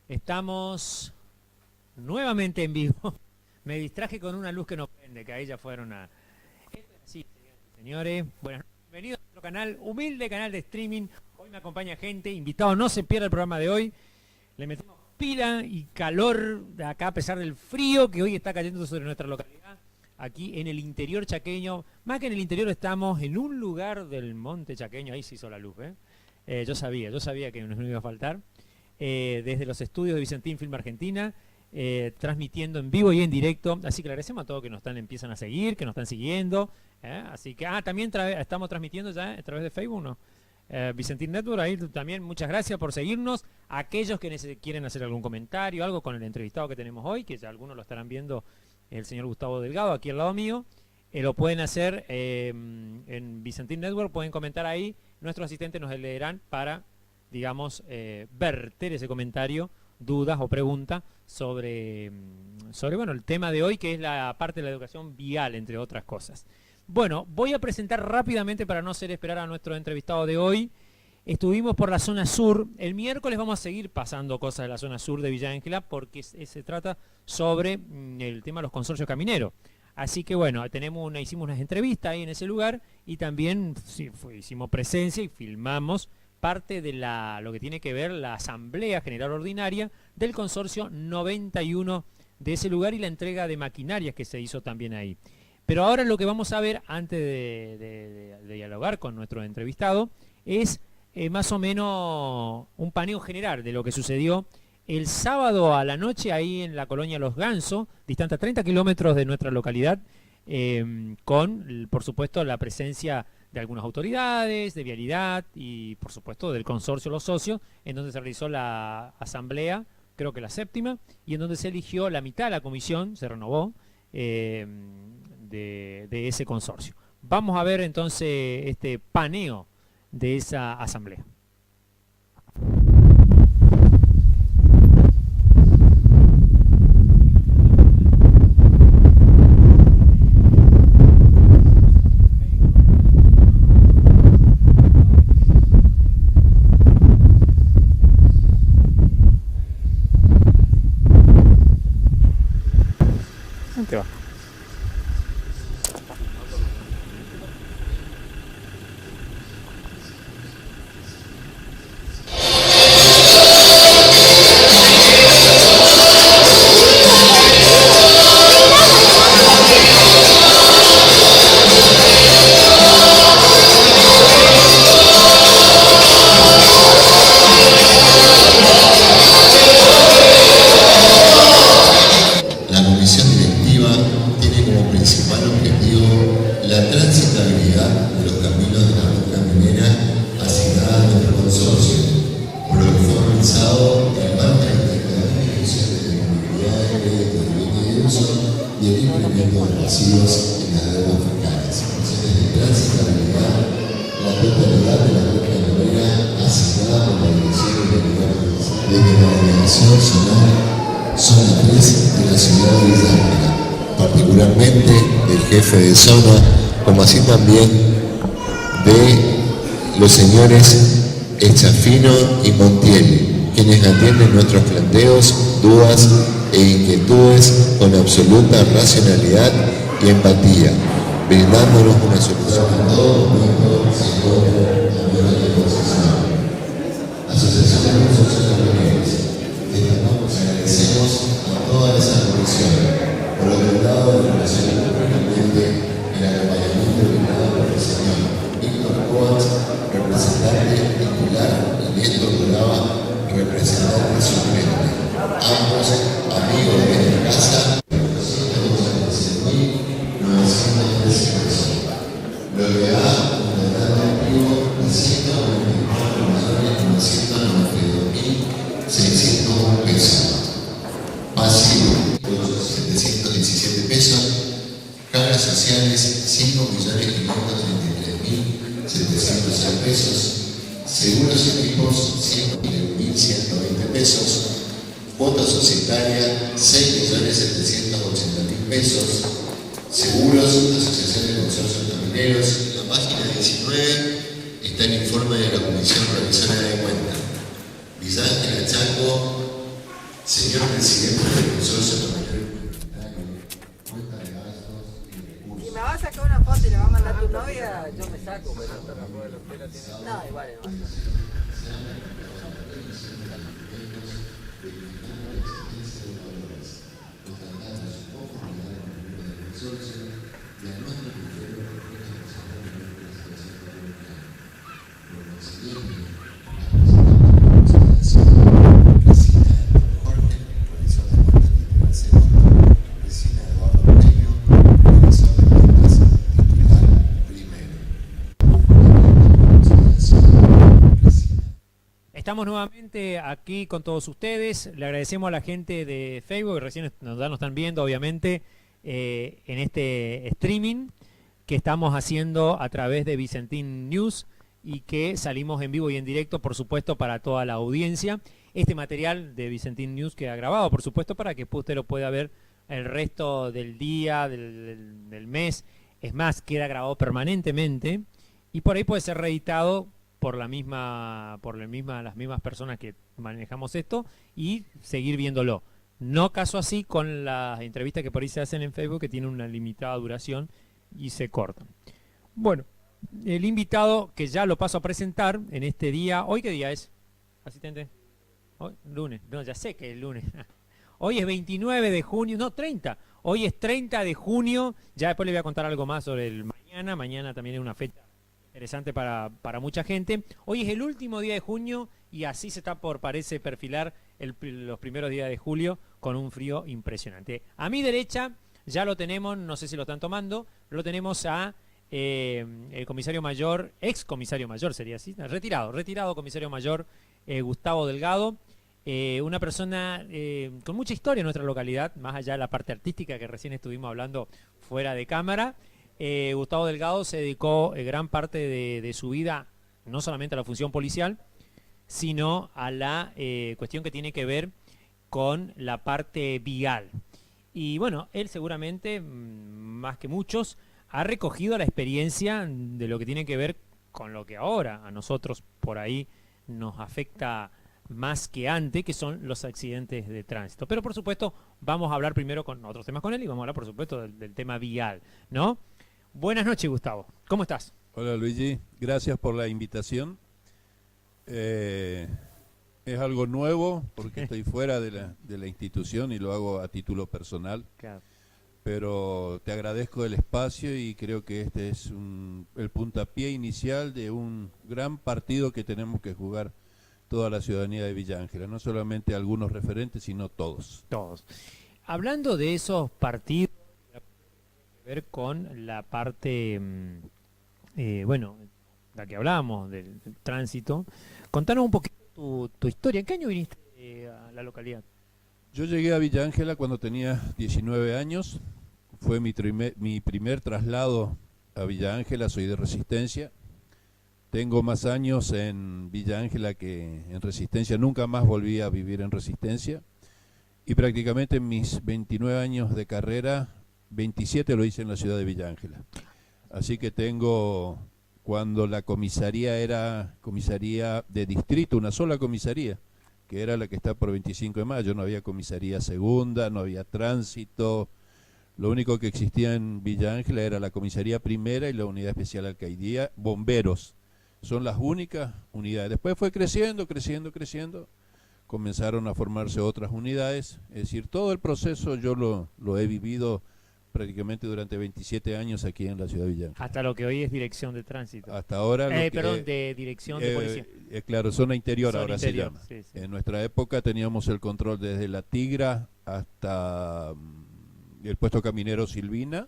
Estamos nuevamente en vivo. Me distraje con una luz que no prende, que ahí ya fueron a... Sí, señores. Bueno, bienvenidos a nuestro canal, humilde canal de streaming. Hoy me acompaña gente, invitado, no se pierda el programa de hoy. Le metemos pila y calor de acá a pesar del frío que hoy está cayendo sobre nuestra localidad. Aquí en el interior chaqueño, más que en el interior estamos en un lugar del monte chaqueño, ahí se hizo la luz, yo sabía que nos iba a faltar. Desde los estudios de Vicentín Film Argentina, transmitiendo en vivo y en directo, así que le agradecemos a todos que nos empiezan a seguir, que nos están siguiendo, así que, también estamos transmitiendo ya a través de Facebook, ¿no? Vicentín Network, ahí también muchas gracias por seguirnos. Aquellos que quieren hacer algún comentario, algo con el entrevistado que tenemos hoy, que ya algunos lo estarán viendo, el señor Gustavo Delgado, aquí al lado mío, lo pueden hacer en Vicentín Network, pueden comentar ahí, nuestros asistentes nos leerán para, digamos, verter ese comentario, dudas o preguntas sobre bueno, el tema de hoy, que es la parte de la educación vial, entre otras cosas. Bueno, voy a presentar rápidamente para no hacer esperar a nuestro entrevistado de hoy. Estuvimos por la zona sur. El miércoles vamos a seguir pasando cosas de la zona sur de Villa Ángela porque se trata sobre el tema de los consorcios camineros. Así que bueno, hicimos unas entrevistas ahí en ese lugar y también hicimos presencia y filmamos parte de lo que tiene que ver la Asamblea General Ordinaria del Consorcio 91 de ese lugar y la entrega de maquinarias que se hizo también ahí. Pero ahora lo que vamos a ver, antes de dialogar con nuestro entrevistado, es más o menos un paneo general de lo que sucedió el sábado a la noche ahí en la colonia Los Gansos, distante a 30 kilómetros de nuestra localidad, con, por supuesto, la presencia de algunas autoridades, de vialidad y, por supuesto, del consorcio Los Socios, en donde se realizó la asamblea, creo que la séptima, y en donde se eligió la mitad de la comisión, se renovó, de ese consorcio. Vamos a ver entonces este paneo de esa asamblea. ¿Dónde va? Particularmente del jefe de zona, como así también de los señores Echafino y Montiel, quienes atienden nuestros planteos, dudas e inquietudes con absoluta racionalidad y empatía, brindándonos una solución a todo momento se encuentra a nuestra disposición. Asociación de Consorcios Camioneros, destacamos y agradecemos a toda esa comisión por lo brindado de relación públicamente el acompañamiento brindado por el señor Víctor Coats, representante titular, y Néstor Doraba, representante suplente, ambos amigos de esta casa, 286.913 pesos, lo que da un total activo de 194.992.601 pesos. Pasivo 717 pesos, cargas sociales 5.533.706 pesos, seguros y equipos 1.120 pesos, cuota societaria 6.780.000 pesos, seguros, asociación de consorcios camineros. En la página 19 está el informe de la Comisión Revisora de Cuentas. Villa Ángela Chaco señor presidente del consorcio mayor complementario, cuenta de gastos y recursos. Si me vas a sacar una foto y le vas a mandar a tu novia, yo me saco, pero no, igual no. Estamos nuevamente aquí con todos ustedes. Le agradecemos a la gente de Facebook que recién nos están viendo, obviamente, en este streaming que estamos haciendo a través de Vicentín News y que salimos en vivo y en directo, por supuesto, para toda la audiencia. Este material de Vicentín News queda grabado, por supuesto, para que usted lo pueda ver el resto del día, del mes. Es más, queda grabado permanentemente y por ahí puede ser reeditado por las mismas personas que manejamos esto y seguir viéndolo. No caso así con las entrevistas que por ahí se hacen en Facebook, que tienen una limitada duración y se cortan. Bueno, el invitado que ya lo paso a presentar en este día. ¿Hoy qué día es, asistente? Hoy, lunes. No, ya sé que es lunes. Hoy es 29 de junio, no, 30. Hoy es 30 de junio. Ya después le voy a contar algo más sobre el mañana. Mañana también es una fecha interesante para mucha gente. Hoy es el último día de junio y así se está parece perfilar los primeros días de julio con un frío impresionante. A mi derecha ya lo tenemos, no sé si lo están tomando, lo tenemos a el comisario mayor, ex comisario mayor sería así, retirado comisario mayor Gustavo Delgado, una persona con mucha historia en nuestra localidad, más allá de la parte artística que recién estuvimos hablando fuera de cámara. Gustavo Delgado se dedicó gran parte de su vida no solamente a la función policial, sino a la cuestión que tiene que ver con la parte vial. Y bueno, él seguramente, más que muchos, ha recogido la experiencia de lo que tiene que ver con lo que ahora a nosotros por ahí nos afecta más que antes, que son los accidentes de tránsito. Pero por supuesto vamos a hablar primero con otros temas con él y vamos a hablar por supuesto del tema vial, ¿no? Buenas noches, Gustavo. ¿Cómo estás? Hola, Luigi. Gracias por la invitación. Es algo nuevo porque estoy fuera de la institución y lo hago a título personal. Claro. Pero te agradezco el espacio y creo que este es el puntapié inicial de un gran partido que tenemos que jugar toda la ciudadanía de Villa Ángela. No solamente algunos referentes, sino todos. Todos. Hablando de esos partidos, ver con la parte, bueno, la que hablábamos del tránsito. Contanos un poquito tu historia. ¿En qué año viniste a la localidad? Yo llegué a Villa Ángela cuando tenía 19 años. Fue mi primer traslado a Villa Ángela. Soy de Resistencia. Tengo más años en Villa Ángela que en Resistencia. Nunca más volví a vivir en Resistencia. Y prácticamente en mis 29 años de carrera, 27 lo hice en la ciudad de Villa Ángela. Así que tengo, cuando la comisaría era comisaría de distrito, una sola comisaría, que era la que está por 25 de mayo, no había comisaría segunda, no había tránsito, lo único que existía en Villa Ángela era la comisaría primera y la unidad especial alcaidía, bomberos, son las únicas unidades. Después fue creciendo, comenzaron a formarse otras unidades, es decir, todo el proceso yo lo he vivido prácticamente durante 27 años aquí en la ciudad de Villa Ángela. Hasta lo que hoy es dirección de tránsito. Hasta ahora... perdón, de dirección de policía. Claro, zona interior Zona ahora interior, se llama. sí, sí. En nuestra época teníamos el control desde La Tigra hasta el puesto caminero Silvina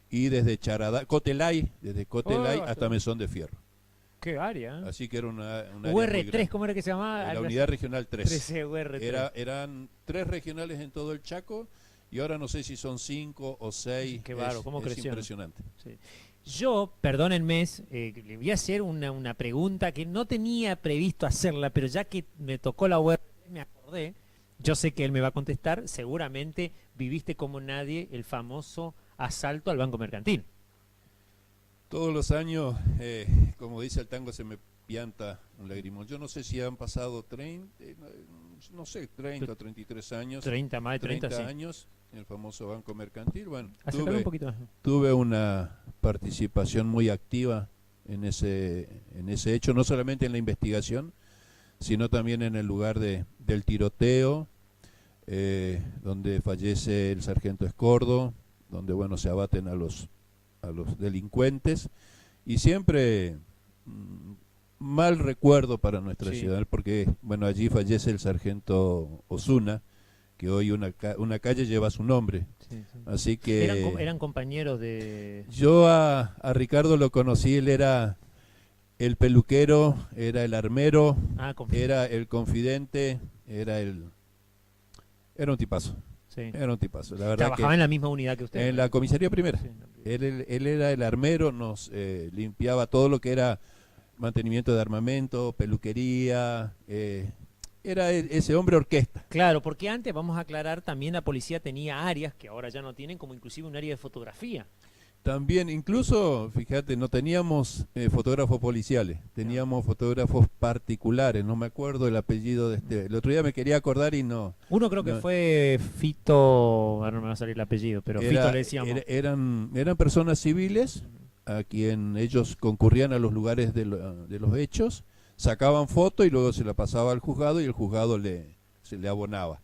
y desde Charadá, Cotelay, desde Cotelay hasta Mesón de Fierro. ¿Qué área? Así que era una UR3, ¿cómo era que se llamaba? La unidad regional 3. 13 UR3. Eran 3 regionales en todo el Chaco y ahora no sé si son 5 o 6. Qué bárbaro, cómo creció. Impresionante. Sí. Yo, perdónenme, le voy a hacer una pregunta que no tenía previsto hacerla, pero ya que me tocó la UR3 me acordé. Yo sé que él me va a contestar. Seguramente viviste como nadie el famoso asalto al Banco Mercantil. Todos los años, como dice el tango, se me pianta un lagrimón. Yo no sé si han pasado 30, no sé, 30 o 33 años. 30, más de 30, sí. años, en el famoso Banco Mercantil. Bueno, Acércalo un poquito más. tuve una participación muy activa en ese hecho, no solamente en la investigación, sino también en el lugar del tiroteo, donde fallece el sargento Escordo, donde bueno se abaten a los delincuentes, y siempre mal recuerdo para nuestra ciudad, porque bueno allí fallece el sargento Osuna, que hoy una calle lleva su nombre. Sí, sí. Así que eran compañeros de... yo a Ricardo lo conocí, él era el peluquero, era el armero, era el confidente, era un tipazo. Sí. Era un tipazo, la verdad. Trabajaba en la misma unidad que usted. En la comisaría primera. Sí, Él era el armero, nos limpiaba todo lo que era mantenimiento de armamento, peluquería, era ese hombre orquesta. Claro, porque antes, vamos a aclarar, también la policía tenía áreas que ahora ya no tienen, como inclusive un área de fotografía. También, incluso, fíjate, no teníamos fotógrafos policiales, teníamos fotógrafos particulares, no me acuerdo el apellido de este. El otro día me quería acordar y no. Uno creo que fue Fito, ahora no me va a salir el apellido, pero Fito le decíamos. Eran personas civiles a quien ellos concurrían a los lugares de los hechos, sacaban foto y luego se la pasaba al juzgado y el juzgado se le abonaba.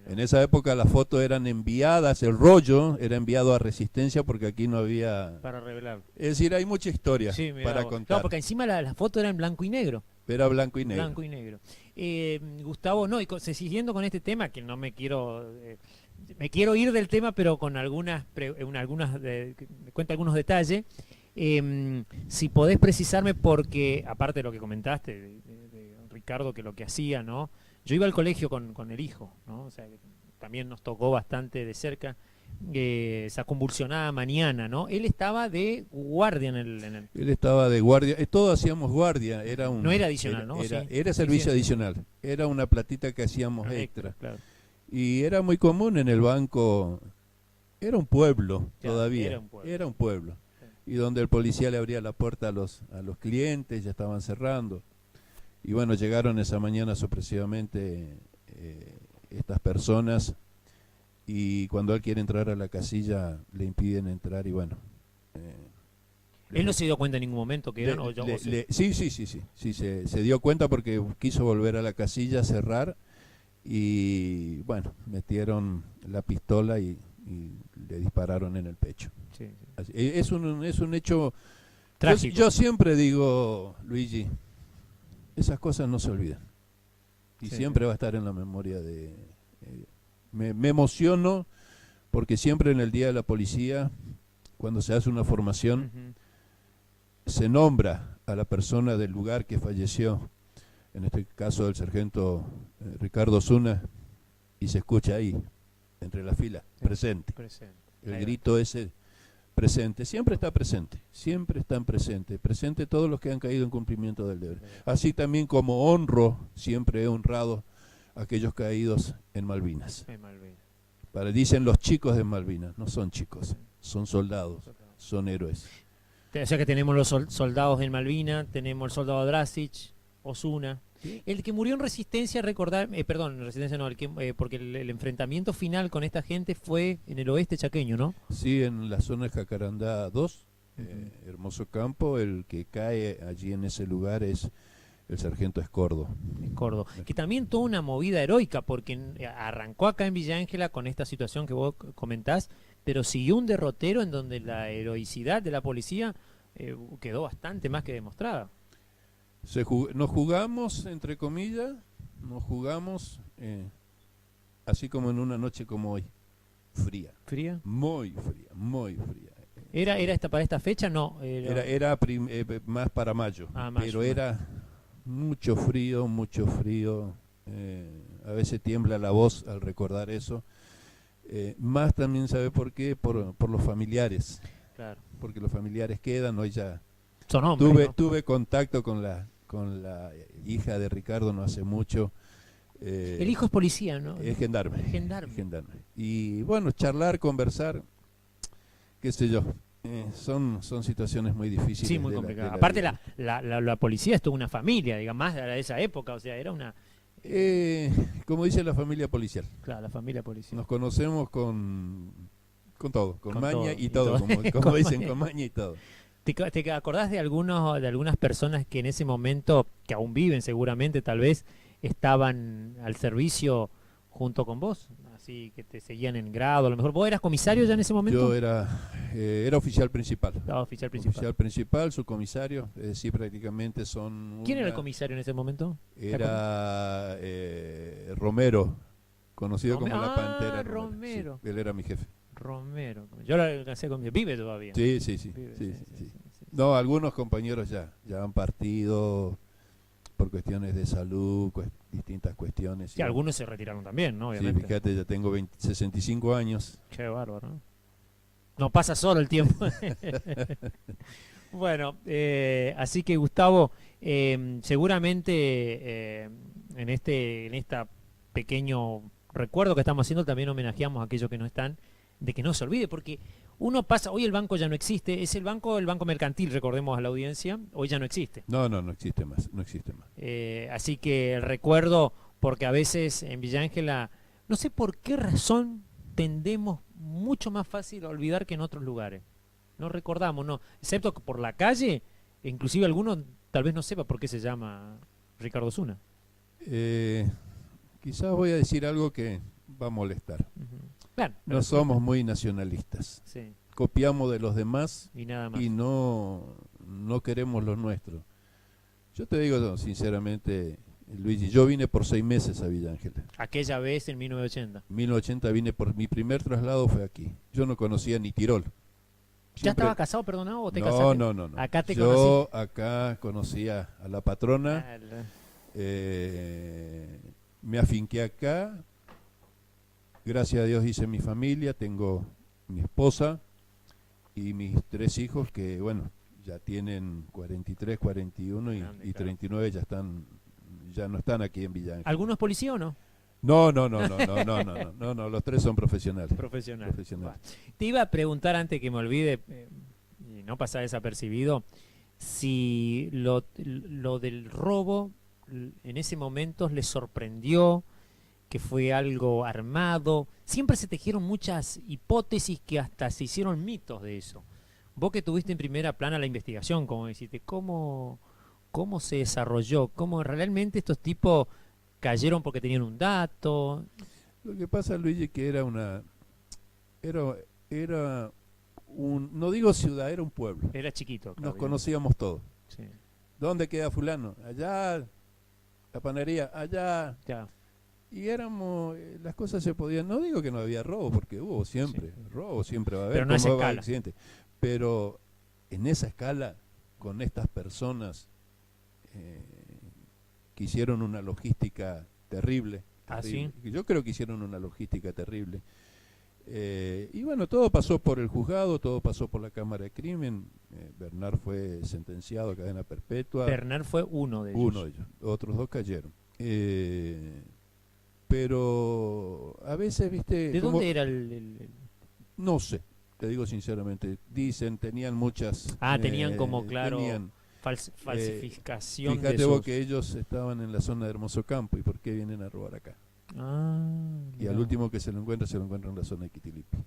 En esa época las fotos eran enviadas, el rollo era enviado a Resistencia porque aquí no había... Para revelar. Es decir, hay mucha historia para contar. No, porque encima la foto era en blanco y negro. Era blanco y negro. Blanco y negro. Gustavo, no, y siguiendo con este tema, que no me quiero... me quiero ir del tema, pero con algunas me cuenta algunos detalles. Si podés precisarme, porque aparte de lo que comentaste de Ricardo, que lo que hacía, ¿no? Yo iba al colegio con el hijo, ¿no? O sea, que también nos tocó bastante de cerca esa convulsionada mañana, ¿no? Él estaba de guardia en el... Él estaba de guardia, todos hacíamos guardia, no era adicional, ¿no? Era servicio adicional, era una platita que hacíamos extra. Claro. Y era muy común en el banco, era un pueblo todavía, era un pueblo. Y donde el policía le abría la puerta a los clientes, ya estaban cerrando. Y bueno, llegaron esa mañana sorpresivamente estas personas, y cuando él quiere entrar a la casilla le impiden entrar y bueno. ¿Él no se dio cuenta en ningún momento que eran? Sí, se dio cuenta porque quiso volver a la casilla, cerrar, y bueno, metieron la pistola y le dispararon en el pecho. Sí. Es un hecho trágico. Yo siempre digo, Luigi, esas cosas no se olvidan y siempre va a estar en la memoria me emociono porque siempre en el Día de la Policía, cuando se hace una formación, se nombra a la persona del lugar que falleció, en este caso el sargento Ricardo Osuna, y se escucha ahí entre las filas, presente. El grito ese, presente, siempre está presente, siempre están presente todos los que han caído en cumplimiento del deber. Así también como honro, siempre he honrado a aquellos caídos en Malvinas. Dicen los chicos de Malvinas, no son chicos, son soldados, son héroes. O sea que tenemos los soldados en Malvinas, tenemos el soldado Dracic, Osuna. ¿Sí? El que murió en Resistencia, Resistencia no, porque el enfrentamiento final con esta gente fue en el oeste chaqueño, ¿no? Sí, en la zona de Jacarandá 2, hermoso campo. El que cae allí en ese lugar es el sargento Escordo. Que también toda una movida heroica, porque arrancó acá en Villa Ángela con esta situación que vos comentás, pero siguió un derrotero en donde la heroicidad de la policía quedó bastante más que demostrada. Nos jugamos, entre comillas, así como en una noche como hoy, fría. ¿Fría? Muy fría. ¿Era para esta fecha? No. Era más para mayo, pero era mucho frío. A veces tiembla la voz al recordar eso. Más también, ¿sabe por qué? Por los familiares. Claro. Porque los familiares quedan, hoy ya... Son hombres, ¿no? Tuve contacto con la hija de Ricardo no hace mucho. El hijo es policía, ¿no? Es gendarme. Y bueno, charlar, conversar, qué sé yo, son situaciones muy difíciles. Sí, muy complicadas. Aparte la policía es toda una familia, digamos, más de esa época, o sea, era una... Como dice la familia policial, Claro, la familia policial. nos conocemos con todo, con maña todo, y y todo, todo. como Con dicen, maña. con maña y todo. ¿Te acordás de algunas personas que en ese momento, que aún viven seguramente, tal vez, estaban al servicio junto con vos? Así que te seguían en grado, a lo mejor. ¿Vos eras comisario ya en ese momento? Yo era oficial principal. Oficial principal. Oficial principal, subcomisario, es decir, prácticamente son... ¿Quién era el comisario en ese momento? Era Romero, conocido como la Pantera. Romero. Sí, él era mi jefe. Romero. Yo lo alcancé con... Vive todavía. Sí, sí, sí. Vive, sí, sí, sí. sí, sí. No, algunos compañeros ya han partido por cuestiones de salud, distintas cuestiones. Sí, algunos se retiraron también, ¿no? Sí, Obviamente. fíjate, ya tengo 65 años. Qué bárbaro, ¿no? No pasa solo el tiempo. Bueno, así que Gustavo, seguramente en esta pequeño recuerdo que estamos haciendo también homenajeamos a aquellos que no están, de que no se olvide, porque uno pasa, hoy el banco ya no existe, es el banco mercantil, recordemos a la audiencia, hoy ya no existe. No existe más, no existe más. Así que recuerdo, porque a veces en Villa Ángela, no sé por qué razón tendemos mucho más fácil a olvidar que en otros lugares. No recordamos, no, excepto que por la calle, inclusive algunos tal vez no sepa por qué se llama Ricardo Osuna. Quizás voy a decir algo que va a molestar. Claro, No somos muy nacionalistas. sí, Copiamos de los demás y nada más. y no queremos lo nuestro. Yo te digo sinceramente, Luigi, yo vine por 6 meses a Villa Ángela. Aquella vez en 1980. En 1980 vine mi primer traslado fue aquí. Yo no conocía ni Tirol. ¿Ya estaba casado, perdonado, o te No, casaste? no. Acá te Yo acá conocía a la patrona, conocí. me afinqué acá, gracias a Dios hice mi familia, tengo mi esposa y mis 3 hijos que, bueno, ya tienen 43, 41 Grande, y claro. 39, ya no están aquí en Villa Ángel. ¿Alguno es policía o no? No, los 3 son profesionales. Profesional. Profesional. Te iba a preguntar antes que me olvide, y no pasar desapercibido, si lo del robo en ese momento les sorprendió, que fue algo armado. Siempre se tejieron muchas hipótesis que hasta se hicieron mitos de eso. Vos que tuviste en primera plana la investigación, como deciste, ¿cómo se desarrolló? ¿Cómo realmente estos tipos cayeron porque tenían un dato? Lo que pasa, Luigi, que era no digo ciudad, era un pueblo. Era chiquito. Nos conocíamos todos. Sí, ¿Dónde queda fulano? Allá, la panadería, allá. ya. Y éramos, las cosas se podían, no digo que no había robo, porque hubo siempre, Sí. robo siempre va a haber, Pero no a esa como va a haber escala. accidentes. Pero en esa escala, con estas personas que hicieron una logística terrible. ¿Ah, terrible. sí? Yo creo que hicieron una logística terrible. Y bueno, todo pasó por el juzgado, todo pasó por la Cámara de Crimen. Bernard fue sentenciado a cadena perpetua. Bernard fue uno de ellos. Uno de ellos, otros 2 cayeron. Pero a veces, viste... ¿De como- dónde era el- No sé, te digo sinceramente. Dicen, tenían muchas... tenían como, claro, tenían- falsificación fíjate de vos sus... que ellos estaban en la zona de Hermoso Campo. ¿Y por qué vienen a robar acá? Y al último que se lo encuentra en la zona de Quitilipi.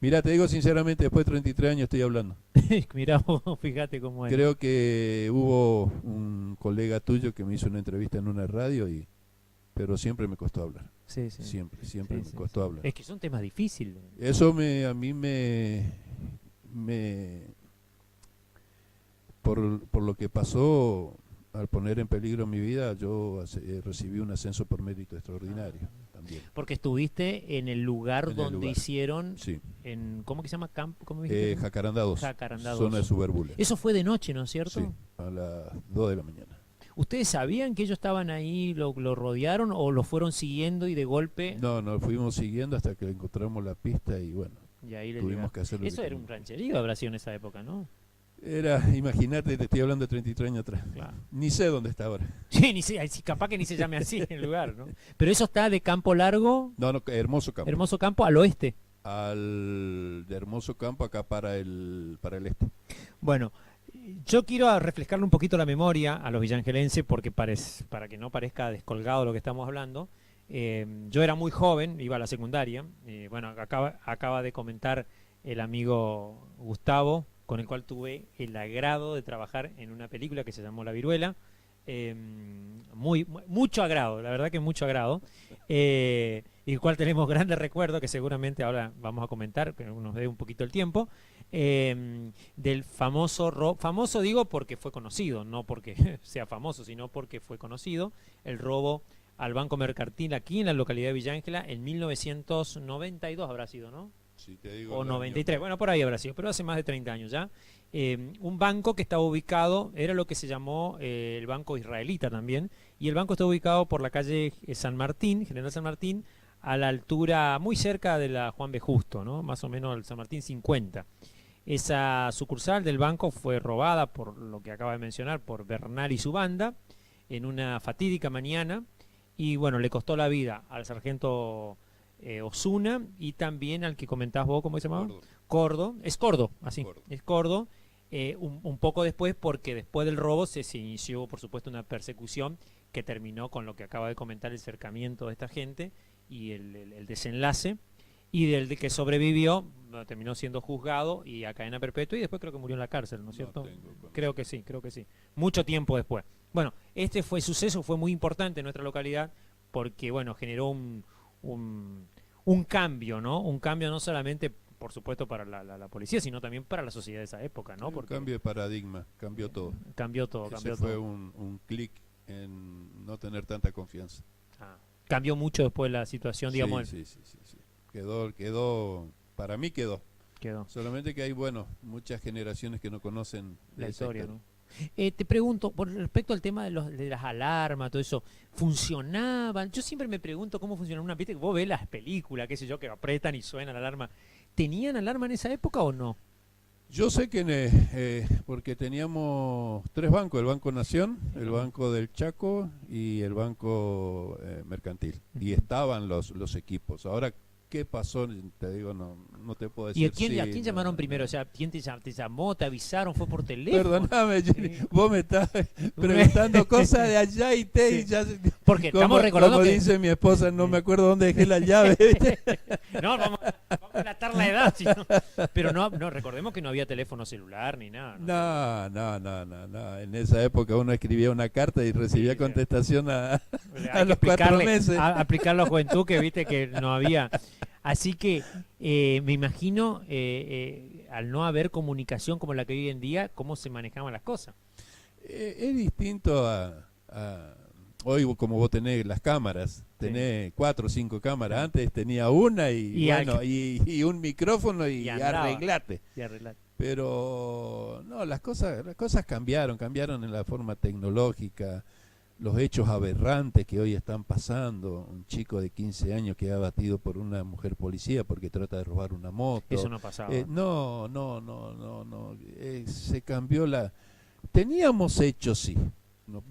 Mirá, te digo sinceramente, después de 33 años estoy hablando. Mirá vos, fíjate cómo es. Creo que hubo un colega tuyo que me hizo una entrevista en una radio, pero siempre me costó hablar. Sí, sí. Siempre Sí, me sí, costó sí. hablar. Es que son temas difíciles. Eso a mí por lo que pasó, al poner en peligro mi vida, yo recibí un ascenso por mérito extraordinario también. Porque estuviste en el lugar En el donde lugar. hicieron, Sí, ¿cómo que se llama? Campo, ¿cómo dijiste? Jacarandá 2, Jacarandá 2. zona de Suberbula. Eso fue de noche, ¿no es cierto? Sí, a las 2 de la mañana. ¿Ustedes sabían que ellos estaban ahí, lo rodearon o lo fueron siguiendo y de golpe? No, nos fuimos siguiendo hasta que encontramos la pista y bueno, Y ahí les tuvimos llegaron. que hacer lo Eso que era un tuvimos. rancherío, habrá sido en esa época, ¿no? Imagínate, te estoy hablando de 33 años atrás. Claro. Ni sé dónde está ahora. Sí, capaz que ni se llame así el lugar, ¿no? Pero eso está de Campo Largo, No, Hermoso Campo. Hermoso Campo, al oeste. De Hermoso Campo acá para el este. Bueno, Yo quiero refrescarle un poquito la memoria a los villangelenses porque para que no parezca descolgado lo que estamos hablando. Yo era muy joven, iba a la secundaria. Bueno, acaba de comentar el amigo Gustavo, con el cual tuve el agrado de trabajar en una película que se llamó La Viruela. Mucho agrado, la verdad que mucho agrado. Y el cual tenemos grandes recuerdos que seguramente ahora vamos a comentar, que nos dé un poquito el tiempo. Del famoso digo porque fue conocido, no porque sea famoso, sino porque fue conocido, el robo al Banco Mercantil aquí en la localidad de Villa Ángela en 1992 habrá sido, ¿no? Sí, te digo O el 93, año. bueno, por ahí habrá sido, pero hace más de 30 años ya. Un banco que estaba ubicado, era lo que se llamó el Banco Israelita también, y el banco está ubicado por la calle San Martín, General San Martín, a la altura muy cerca de la Juan B. Justo, ¿no? Más o menos el San Martín 50. Esa sucursal del banco fue robada, por lo que acaba de mencionar, por Bernal y su banda, en una fatídica mañana, y bueno, le costó la vida al sargento Osuna y también al que comentabas vos, ¿cómo se llamaba? Gordo. Cordo, así, Cordo. es Cordo. Un poco después, porque después del robo se inició, por supuesto, una persecución que terminó con lo que acaba de comentar, el cercamiento de esta gente y el desenlace, y del de que sobrevivió terminó siendo juzgado y a cadena perpetua, y después creo que murió en la cárcel, ¿no es cierto? Creo que sí, mucho tiempo después. Bueno, este suceso fue muy importante en nuestra localidad porque, bueno, generó un cambio, ¿no? Un cambio no solamente, por supuesto, para la policía, sino también para la sociedad de esa época, ¿no? Un cambio de paradigma, cambió todo. Cambió todo. Ese fue un clic en no tener tanta confianza. Cambió mucho después la situación, digamos. Sí. Quedó, para mí quedó. Quedó. Solamente que hay, bueno, muchas generaciones que no conocen La esa historia, ¿no? Te pregunto, por respecto al tema de las alarmas, todo eso, ¿funcionaban? Yo siempre me pregunto cómo funcionan una, viste que vos ves las películas, qué sé yo, que apretan y suena la alarma. ¿Tenían alarma en esa época o no? Yo sé que porque teníamos tres bancos, el Banco Nación, el Banco del Chaco y el Banco Mercantil. Y estaban los equipos. Ahora, ¿qué pasó? Te digo, no te puedo decir. ¿Y a quién llamaron primero? O sea, ¿quién te llamó, te avisaron, fue por teléfono? Perdóname, Jenny, vos me estás preguntando cosas de allá y ya. Porque estamos recordando como que... dice mi esposa, no me acuerdo dónde dejé la llave, ¿viste? No, vamos a datar la edad. Pero no, recordemos que no había teléfono celular ni nada. No. En esa época uno escribía una carta y recibía contestación a los 4 meses. A aplicar la juventud que viste que no había. Así que me imagino, al no haber comunicación como la que hay hoy en día, cómo se manejaban las cosas. Es distinto hoy, como vos tenés las cámaras, tenés 4 o 5 cámaras. Antes tenía una y un micrófono y arreglate. Pero no, las cosas cambiaron en la forma tecnológica. Los hechos aberrantes que hoy están pasando, un chico de 15 años que ha batido por una mujer policía porque trata de robar una moto. Eso no pasaba. No, se cambió Teníamos hechos, sí, no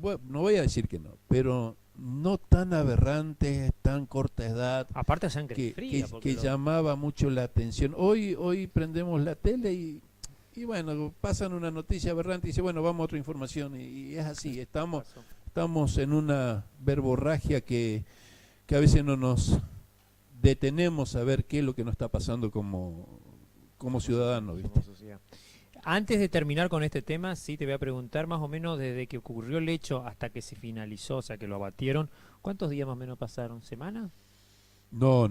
voy a decir que no, pero no tan aberrantes, tan corta edad. Aparte de sangre fría. Que llamaba mucho la atención. Hoy prendemos la tele y bueno, pasan una noticia aberrante y dice, bueno, vamos a otra información. Y es así, estamos en una verborragia que a veces no nos detenemos a ver qué es lo que nos está pasando como ciudadanos, ¿viste? Antes de terminar con este tema, sí te voy a preguntar más o menos desde que ocurrió el hecho hasta que se finalizó, o sea que lo abatieron, ¿cuántos días más o menos pasaron? ¿Semanas? No,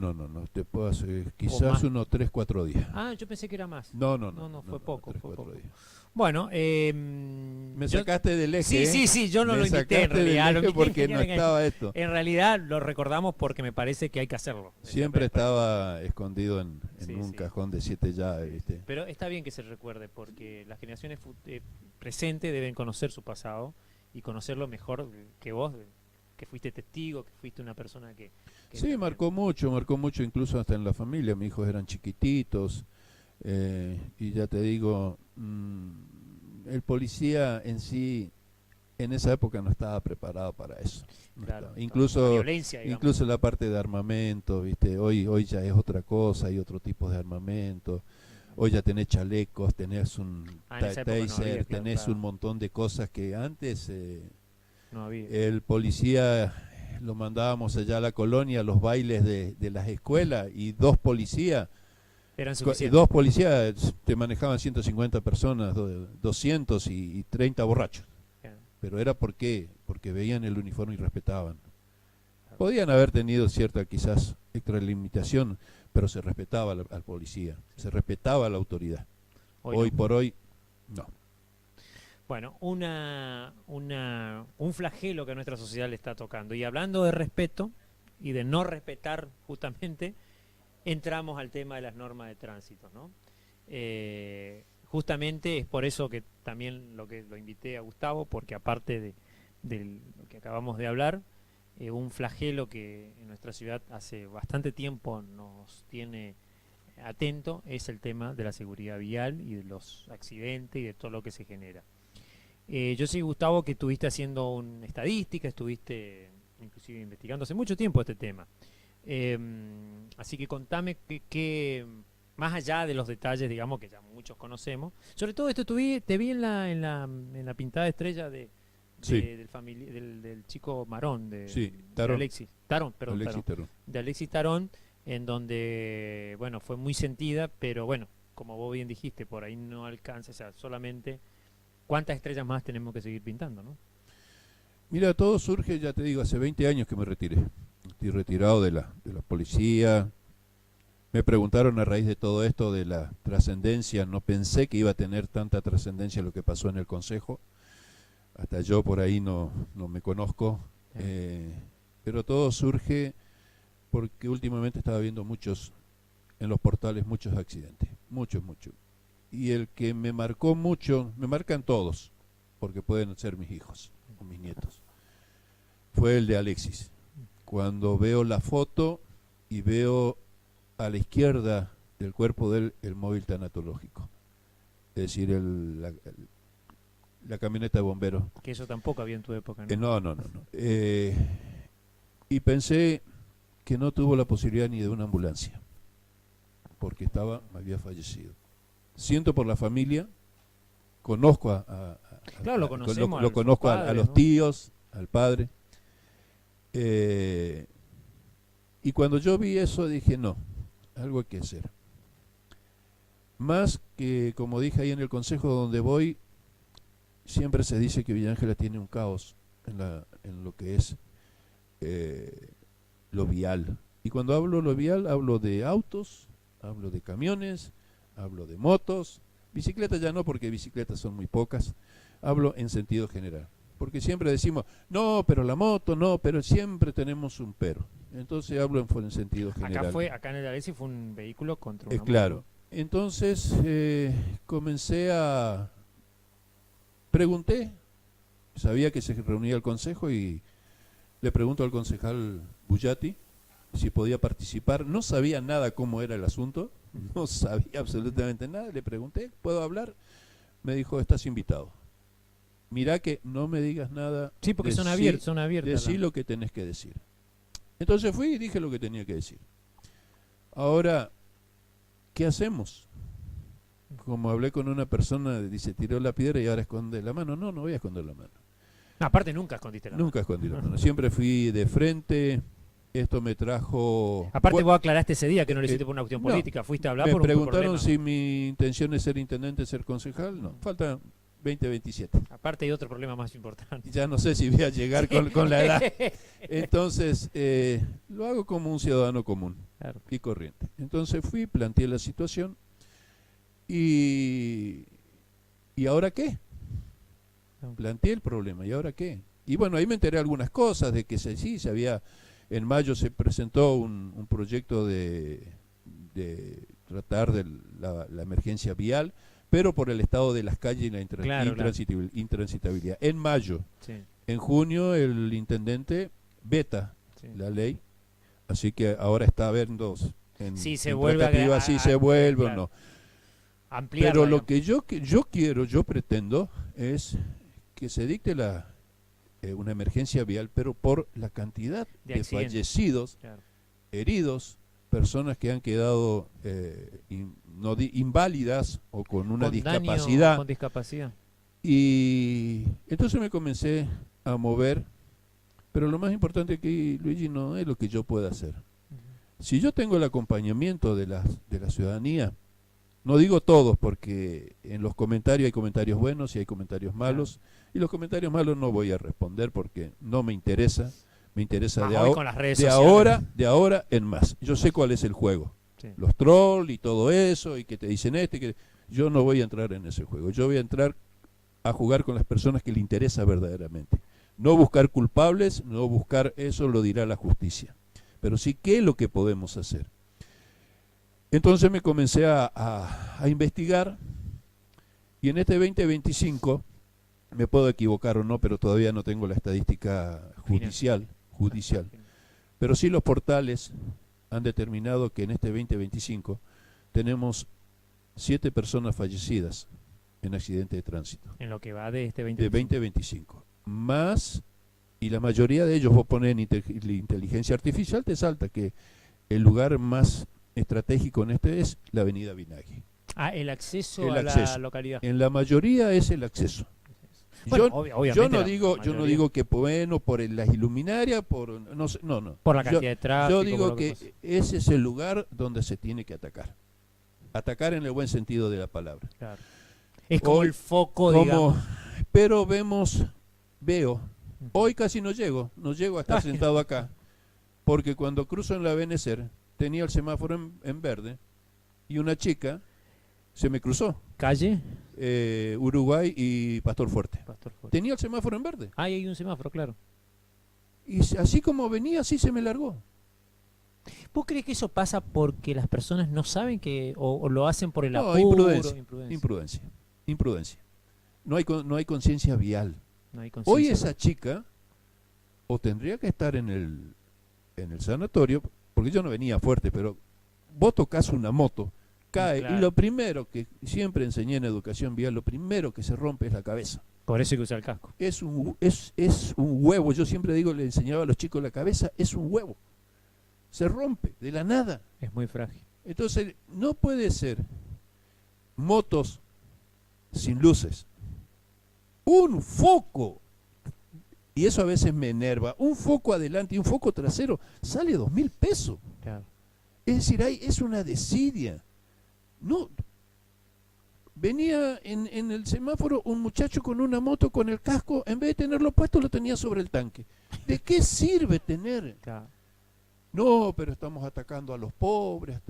te puedo hacer quizás unos 3-4 días. Ah, yo pensé que era más. No, fue poco. 3-4 días. Bueno, me sacaste del eje. Sí, yo no lo invité en realidad. Porque no estaba esto. En realidad lo recordamos porque me parece que hay que hacerlo. Siempre estaba escondido en un cajón de 7 llaves, ¿viste? Pero está bien que se recuerde porque las generaciones presentes deben conocer su pasado y conocerlo mejor que vos, que fuiste testigo, que fuiste una persona que sí, marcó mucho, incluso hasta en la familia. Mis hijos eran chiquititos, y ya te digo, el policía en sí, en esa época no estaba preparado para eso. Claro, incluso violencia, incluso la parte de armamento, ¿viste? Hoy ya es otra cosa, hay otro tipo de armamento. Hoy ya tenés chalecos, tenés un En esa época no taser, había, claro, tenés claro. un montón de cosas que antes No había. el policía lo mandábamos allá a la colonia, a los bailes de las escuelas, y dos policías te manejaban 150 personas, 200 y 30 borrachos. Claro. Pero era porque veían el uniforme y respetaban. Podían haber tenido cierta quizás extralimitación, pero se respetaba al policía, se respetaba a la autoridad. Hoy no. por hoy, no. Bueno, un flagelo que a nuestra sociedad le está tocando. Y hablando de respeto y de no respetar justamente, entramos al tema de las normas de tránsito, ¿no? Justamente es por eso que también lo invité a Gustavo, porque aparte de lo que acabamos de hablar, un flagelo que en nuestra ciudad hace bastante tiempo nos tiene atento es el tema de la seguridad vial y de los accidentes y de todo lo que se genera. Yo sé, Gustavo, que estuviste haciendo una estadística, estuviste inclusive investigando hace mucho tiempo este tema. Así que contame que más allá de los detalles, digamos, que ya muchos conocemos, sobre todo esto te vi en la pintada estrella Sí. del chico Marón, Sí, de Tarón. Alexis Tarón, perdón, Alexis Tarón, Tarón. de Alexis Tarón, en donde, bueno, fue muy sentida, pero bueno, como vos bien dijiste, por ahí no alcanza, o sea, solamente cuántas estrellas más tenemos que seguir pintando, ¿no? Mira, todo surge, ya te digo, hace 20 años que me retiré. Estoy retirado de la policía. Me preguntaron a raíz de todo esto de la trascendencia. No pensé que iba a tener tanta trascendencia lo que pasó en el Consejo. Hasta yo por ahí no me conozco. Pero todo surge porque últimamente estaba viendo en los portales muchos accidentes. Muchos. Y el que me marcó mucho, me marcan todos, porque pueden ser mis hijos o mis nietos, fue el de Alexis. Cuando veo la foto y veo a la izquierda del cuerpo de él el móvil tanatológico, es decir, la camioneta de bomberos. Que eso tampoco había en tu época, ¿no? No. Y pensé que no tuvo la posibilidad ni de una ambulancia, porque había fallecido. Siento por la familia, conozco Claro, lo conocemos, lo conozco a los ¿no? tíos, al padre. Y cuando yo vi eso dije, no, algo hay que hacer. Más que, como dije ahí en el consejo donde voy, siempre se dice que Villa Ángela tiene un caos en lo que es lo vial. Y cuando hablo lo vial, hablo de autos, hablo de camiones, hablo de motos, bicicletas ya no, porque bicicletas son muy pocas, hablo en sentido general. Porque siempre decimos, no, pero la moto, no, pero siempre tenemos un pero. Entonces hablo en sentido general. Acá en el Alexis fue un vehículo contra una claro. moto. Entonces comencé pregunté, sabía que se reunía el consejo y le pregunto al concejal Bullati si podía participar. No sabía nada cómo era el asunto, no sabía absolutamente nada. Le pregunté, ¿puedo hablar? Me dijo, estás invitado. Mirá que no me digas nada. Sí, porque son abiertas. Decí lo que tenés que decir. Entonces fui y dije lo que tenía que decir. Ahora, ¿qué hacemos? Como hablé con una persona, dice, tiró la piedra y ahora esconde la mano. No voy a esconder la mano. No, aparte nunca escondiste la mano. Nunca escondí la mano. Siempre fui de frente. Esto me trajo... Aparte vos aclaraste ese día que no lo hiciste por una cuestión no. política. Fuiste a hablar Me por un preguntaron problema. si mi intención es ser intendente, ser concejal. No, falta 20-27. Aparte hay otro problema más importante. Ya no sé si voy a llegar con la edad. Entonces, lo hago como un ciudadano común, Claro. y corriente. Entonces fui, planteé la situación y ¿ahora qué? Planteé el problema, ¿y ahora qué? Y bueno, ahí me enteré algunas cosas, de que se había, en mayo se presentó un proyecto de tratar de la emergencia vial, pero por el estado de las calles y la intransitabilidad. En mayo. Sí. En junio el intendente veta Sí. la ley, así que ahora está viendo Sí, se vuelve si se vuelve claro. o no. Ampliarla, Pero lo digamos. que yo quiero, yo pretendo, es que se dicte una emergencia vial, pero por la cantidad De de accidentes. fallecidos, Claro. heridos, personas que han quedado inválidas o con una discapacidad. Con discapacidad. Y entonces me comencé a mover, pero lo más importante aquí, Luigi, no es lo que yo pueda hacer. Si yo tengo el acompañamiento de la ciudadanía, no digo todos, porque en los comentarios hay comentarios buenos y hay comentarios malos, y los comentarios malos no voy a responder porque no me interesa. Me interesa de ahora en más. Yo sé cuál es el juego. Sí. Los trolls y todo eso, y que te dicen que yo no voy a entrar en ese juego. Yo voy a entrar a jugar con las personas que le interesa verdaderamente. No buscar culpables, no buscar eso, lo dirá la justicia. Pero sí, ¿qué es lo que podemos hacer? Entonces me comencé a investigar, y en este 2025, me puedo equivocar o no, pero todavía no tengo la estadística judicial, pero sí los portales han determinado que en este 2025 tenemos 7 personas fallecidas en accidente de tránsito. En lo que va de este 2025. Más, y la mayoría de ellos, vos pones en inteligencia artificial, te salta que el lugar más estratégico en este es la avenida Vinaghi. El acceso a la localidad. En la mayoría es el acceso. Bueno, yo no digo que bueno por las iluminarias, no. Por la cantidad de tráfico. Yo digo que ese es el lugar donde se tiene que atacar. Atacar en el buen sentido de la palabra. Claro. Es como el foco, digamos. Pero veo, hoy casi no llego a estar sentado acá, porque cuando cruzo en la Benecer tenía el semáforo en verde y una chica se me cruzó. ¿Calle? Uruguay y Pastor Fuerte. Tenía el semáforo en verde. Ahí hay un semáforo, claro. Y así como venía, así se me largó. ¿Vos crees que eso pasa porque las personas no saben que o lo hacen por el apuro? Imprudencia. No hay conciencia vial. Hoy esa chica o tendría que estar en el sanatorio, porque yo no venía fuerte, pero vos tocas una moto, cae, claro. Y lo primero que siempre enseñé en educación vial, lo primero que se rompe es la cabeza. Por eso hay que usar el casco. Es un huevo, yo siempre digo, le enseñaba a los chicos, la cabeza es un huevo. Se rompe de la nada. Es muy frágil. Entonces, no puede ser motos sin luces. Un foco, y eso a veces me enerva, un foco adelante y un foco trasero sale 2.000 pesos. Claro. Es decir, es una desidia. No, venía en el semáforo un muchacho con una moto con el casco, en vez de tenerlo puesto lo tenía sobre el tanque. ¿De qué sirve tener? Claro. No, pero estamos atacando a los pobres,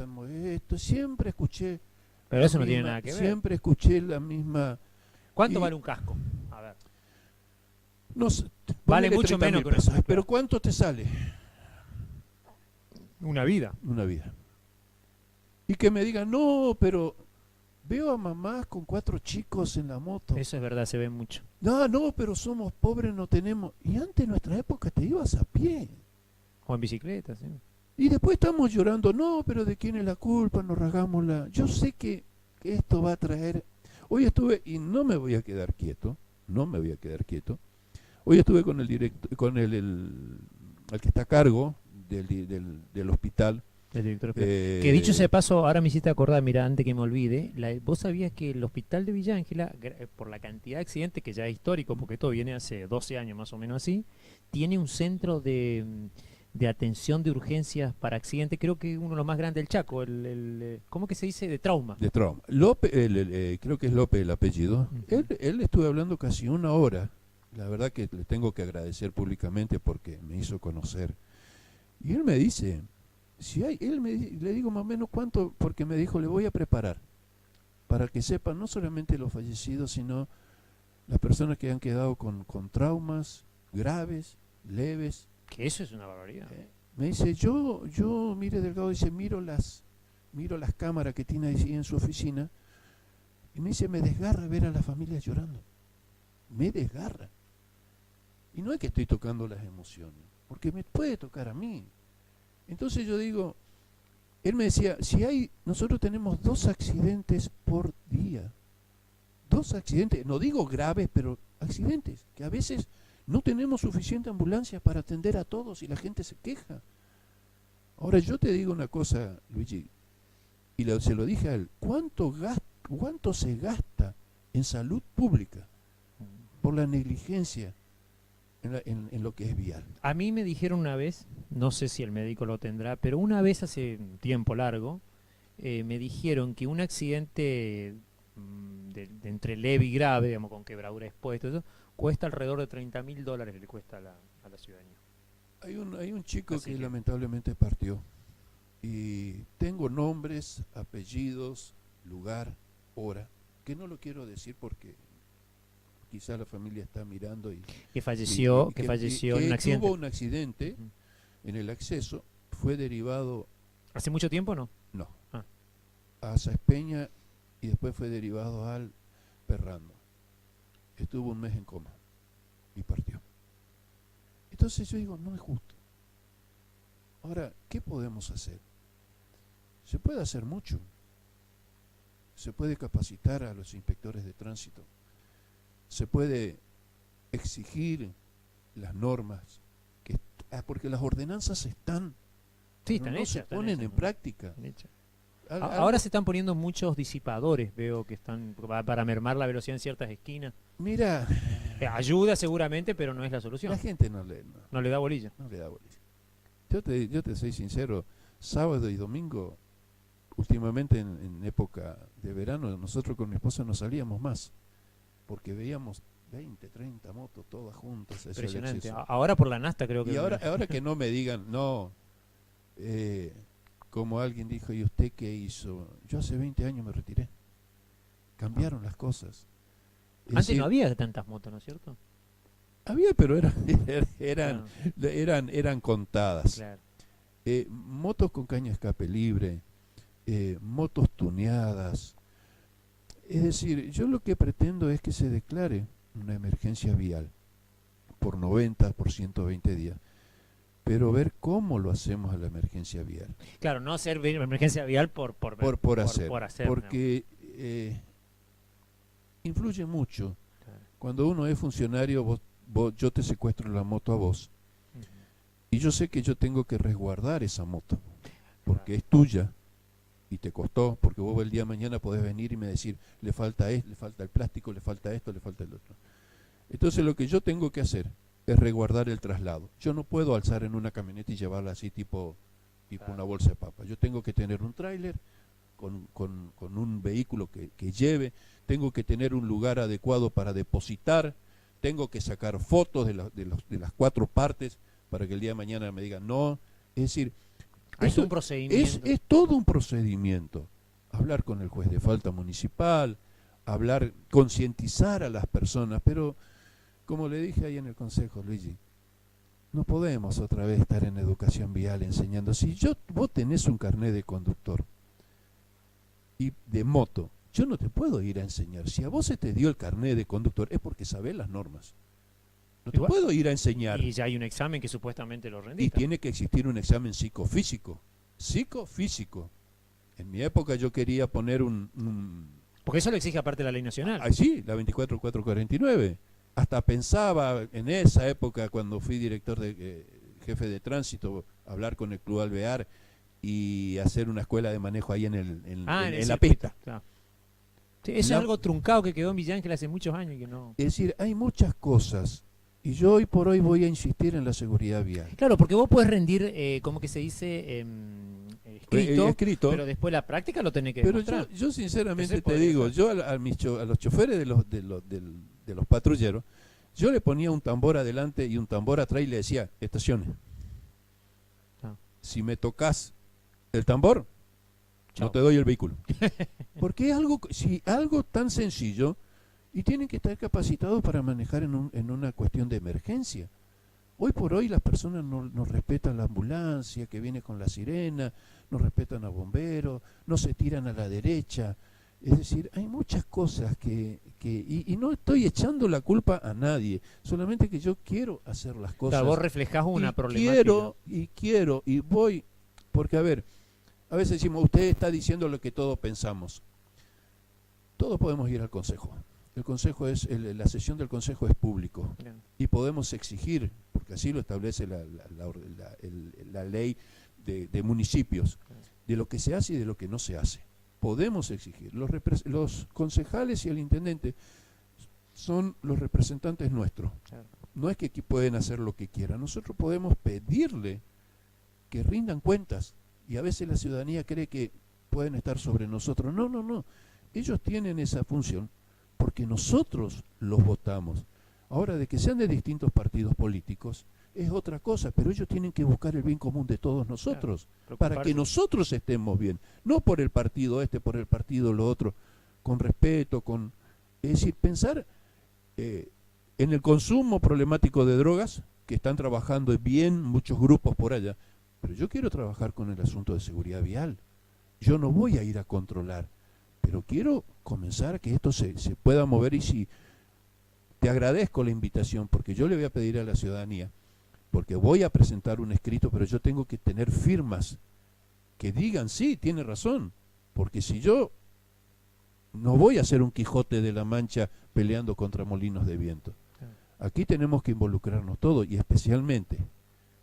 siempre escuché. Pero eso no tiene nada que ver. Siempre escuché la misma. ¿Cuánto vale un casco? A ver. No sé, vale mucho menos que pesos, pero ¿cuánto te sale? Una vida. Una vida. Y que me digan, no, pero veo a mamás con 4 chicos en la moto. Eso es verdad, se ve mucho. No, pero somos pobres, no tenemos. Y antes en nuestra época te ibas a pie. O en bicicleta, sí. Y después estamos llorando, no, pero ¿de quién es la culpa? Nos rasgamos la. Yo sé que esto va a traer. Hoy estuve, y no me voy a quedar quieto. Hoy estuve con el director, el que está a cargo del hospital. El director que dicho sea de paso, ahora me hiciste acordar, mira, antes que me olvide, vos sabías que el hospital de Villa Ángela, por la cantidad de accidentes que ya es histórico, porque todo viene hace 12 años más o menos así, tiene un centro de atención de urgencias para accidentes, creo que uno de los más grandes del Chaco, ¿cómo que se dice? De trauma. De trauma. López, creo que es López el apellido. Él estuve hablando casi 1 hora. La verdad que le tengo que agradecer públicamente porque me hizo conocer. Y él me dice, le digo más o menos cuánto, porque me dijo, le voy a preparar para que sepan no solamente los fallecidos, sino las personas que han quedado con traumas graves, leves. Que eso es una barbaridad. Me dice, yo mire Delgado, dice, miro las cámaras que tiene ahí en su oficina, y me dice, me desgarra ver a las familias llorando. Me desgarra. Y no es que estoy tocando las emociones, porque me puede tocar a mí. Entonces yo digo, él me decía, nosotros tenemos 2 accidentes por día. 2 accidentes, no digo graves, pero accidentes, que a veces no tenemos suficiente ambulancia para atender a todos y la gente se queja. Ahora yo te digo una cosa, Luigi, y se lo dije a él, ¿cuánto se gasta en salud pública por la negligencia en lo que es vial? A mí me dijeron una vez, no sé si el médico lo tendrá, pero una vez hace un tiempo largo, me dijeron que un accidente de entre leve y grave, digamos, con quebradura expuesta, eso, cuesta alrededor de $30.000, le cuesta a la ciudadanía. Hay un chico Así que que- lamentablemente partió. Y tengo nombres, apellidos, lugar, hora, que no lo quiero decir porque quizá la familia está mirando Que falleció, y que falleció en un que accidente. tuvo un accidente Ujú. en el acceso, fue derivado, ¿Hace mucho tiempo o no? no, Ah. a Saespeña y después fue derivado al Perrando. Estuvo un mes en coma y partió. Entonces yo digo, no es justo. Ahora, ¿qué podemos hacer? Se puede hacer mucho. Se puede capacitar a los inspectores de tránsito. Se puede exigir las normas, porque las ordenanzas están, Sí, pero están no hechas. se están ponen hechas, en ¿no? práctica. Están hechas. Algo- Ahora se están poniendo muchos disipadores, veo que están para mermar la velocidad en ciertas esquinas. Mira, Ayuda seguramente, pero no es la solución. la gente no No le da bolilla. le da bolilla. Yo te soy sincero, sábado y domingo, últimamente en época de verano, nosotros con mi esposa no salíamos más, porque veíamos 20, 30 motos todas juntas hacia el Impresionante. exceso. Ahora por la Nasta creo que... Y ahora que no me digan, no, como alguien dijo, ¿y usted qué hizo? Yo hace 20 años me retiré. Cambiaron las cosas. Es Antes decir, no había tantas motos, ¿no es cierto? había, pero Claro, eran contadas. claro. Motos con caña escape libre, motos tuneadas. Es decir, yo lo que pretendo es que se declare una emergencia vial por 90, por 120 días, pero ver cómo lo hacemos a la emergencia vial. Claro, no hacer emergencia vial por Hacer, hacer, porque influye mucho. Claro. Cuando uno es funcionario, yo te secuestro la moto a vos, Ujú. y yo sé que yo tengo que resguardar esa moto, porque es tuya, y te costó, porque vos el día de mañana podés venir y me decir, le falta esto, le falta el plástico, le falta esto, le falta el otro. Entonces lo que yo tengo que hacer es resguardar el traslado. Yo no puedo alzar en una camioneta y llevarla así tipo Claro. una bolsa de papa. Yo tengo que tener un tráiler con un vehículo que lleve, tengo que tener un lugar adecuado para depositar, tengo que sacar fotos de las 4 partes para que el día de mañana me digan no. Es decir, Hay eso un procedimiento. es todo un procedimiento. Hablar con el juez de falta municipal, concientizar a las personas, pero como le dije ahí en el consejo, Luigi, no podemos otra vez estar en educación vial enseñando. Si vos tenés un carnet de conductor y de moto, yo no te puedo ir a enseñar. Si a vos se te dio el carnet de conductor es porque sabés las normas. No te Igual- puedo ir a enseñar. Y ya hay un examen que supuestamente lo Y rendita. tiene que existir un examen psicofísico. Psicofísico. En mi época yo quería poner Porque eso lo exige aparte la ley nacional. sí, la 24449. Hasta pensaba en esa época, cuando fui director jefe de tránsito, hablar con el Club Alvear y hacer una escuela de manejo ahí en en la el circuito, pista. claro. Sí, eso La- es algo truncado que quedó en Villa Ángel hace muchos años y que no... Es decir, hay muchas cosas. Y yo hoy por hoy voy a insistir en la seguridad vial. Claro, porque vos podés rendir, ¿cómo que se dice? Escrito, Escrito. pero después la práctica lo tenés que Pero demostrar. yo sinceramente Ese te podría digo, ser. yo a los choferes de los patrulleros, yo le ponía un tambor adelante y un tambor atrás y le decía, estacione. Ah. Si me tocas el tambor, Chao. no te doy el vehículo. Porque es algo tan sencillo y tienen que estar capacitados para manejar en una cuestión de emergencia. Hoy por hoy las personas no respetan la ambulancia que viene con la sirena, no respetan a bomberos, no se tiran a la derecha. Es decir, hay muchas cosas y no estoy echando la culpa a nadie, solamente que yo quiero hacer las cosas. Claro, vos reflejás una y problemática. quiero, y voy, porque a veces decimos, usted está diciendo lo que todos pensamos. Todos podemos ir al consejo. El consejo la sesión del consejo es público Claro. y podemos exigir, porque así lo establece la ley de municipios, de lo que se hace y de lo que no se hace. Podemos exigir. Los concejales y el intendente son los representantes nuestros. Claro. No es que aquí pueden hacer lo que quieran. Nosotros podemos pedirle que rindan cuentas. Y a veces la ciudadanía cree que pueden estar sobre nosotros. No, no, no. Ellos tienen esa función porque nosotros los votamos. Ahora, de que sean de distintos partidos políticos es otra cosa, pero ellos tienen que buscar el bien común de todos nosotros, Claro, para que nosotros estemos bien, no por el partido este, por el partido lo otro, con respeto, es decir, pensar en el consumo problemático de drogas, que están trabajando bien muchos grupos por allá, pero yo quiero trabajar con el asunto de seguridad vial. Yo no voy a ir a controlar, pero quiero comenzar a que esto se pueda mover. Y si te agradezco la invitación, porque yo le voy a pedir a la ciudadanía, porque voy a presentar un escrito, pero yo tengo que tener firmas que digan, sí, tiene razón, porque si yo no voy a ser un Quijote de la Mancha peleando contra molinos de viento. Aquí tenemos que involucrarnos todos, y especialmente,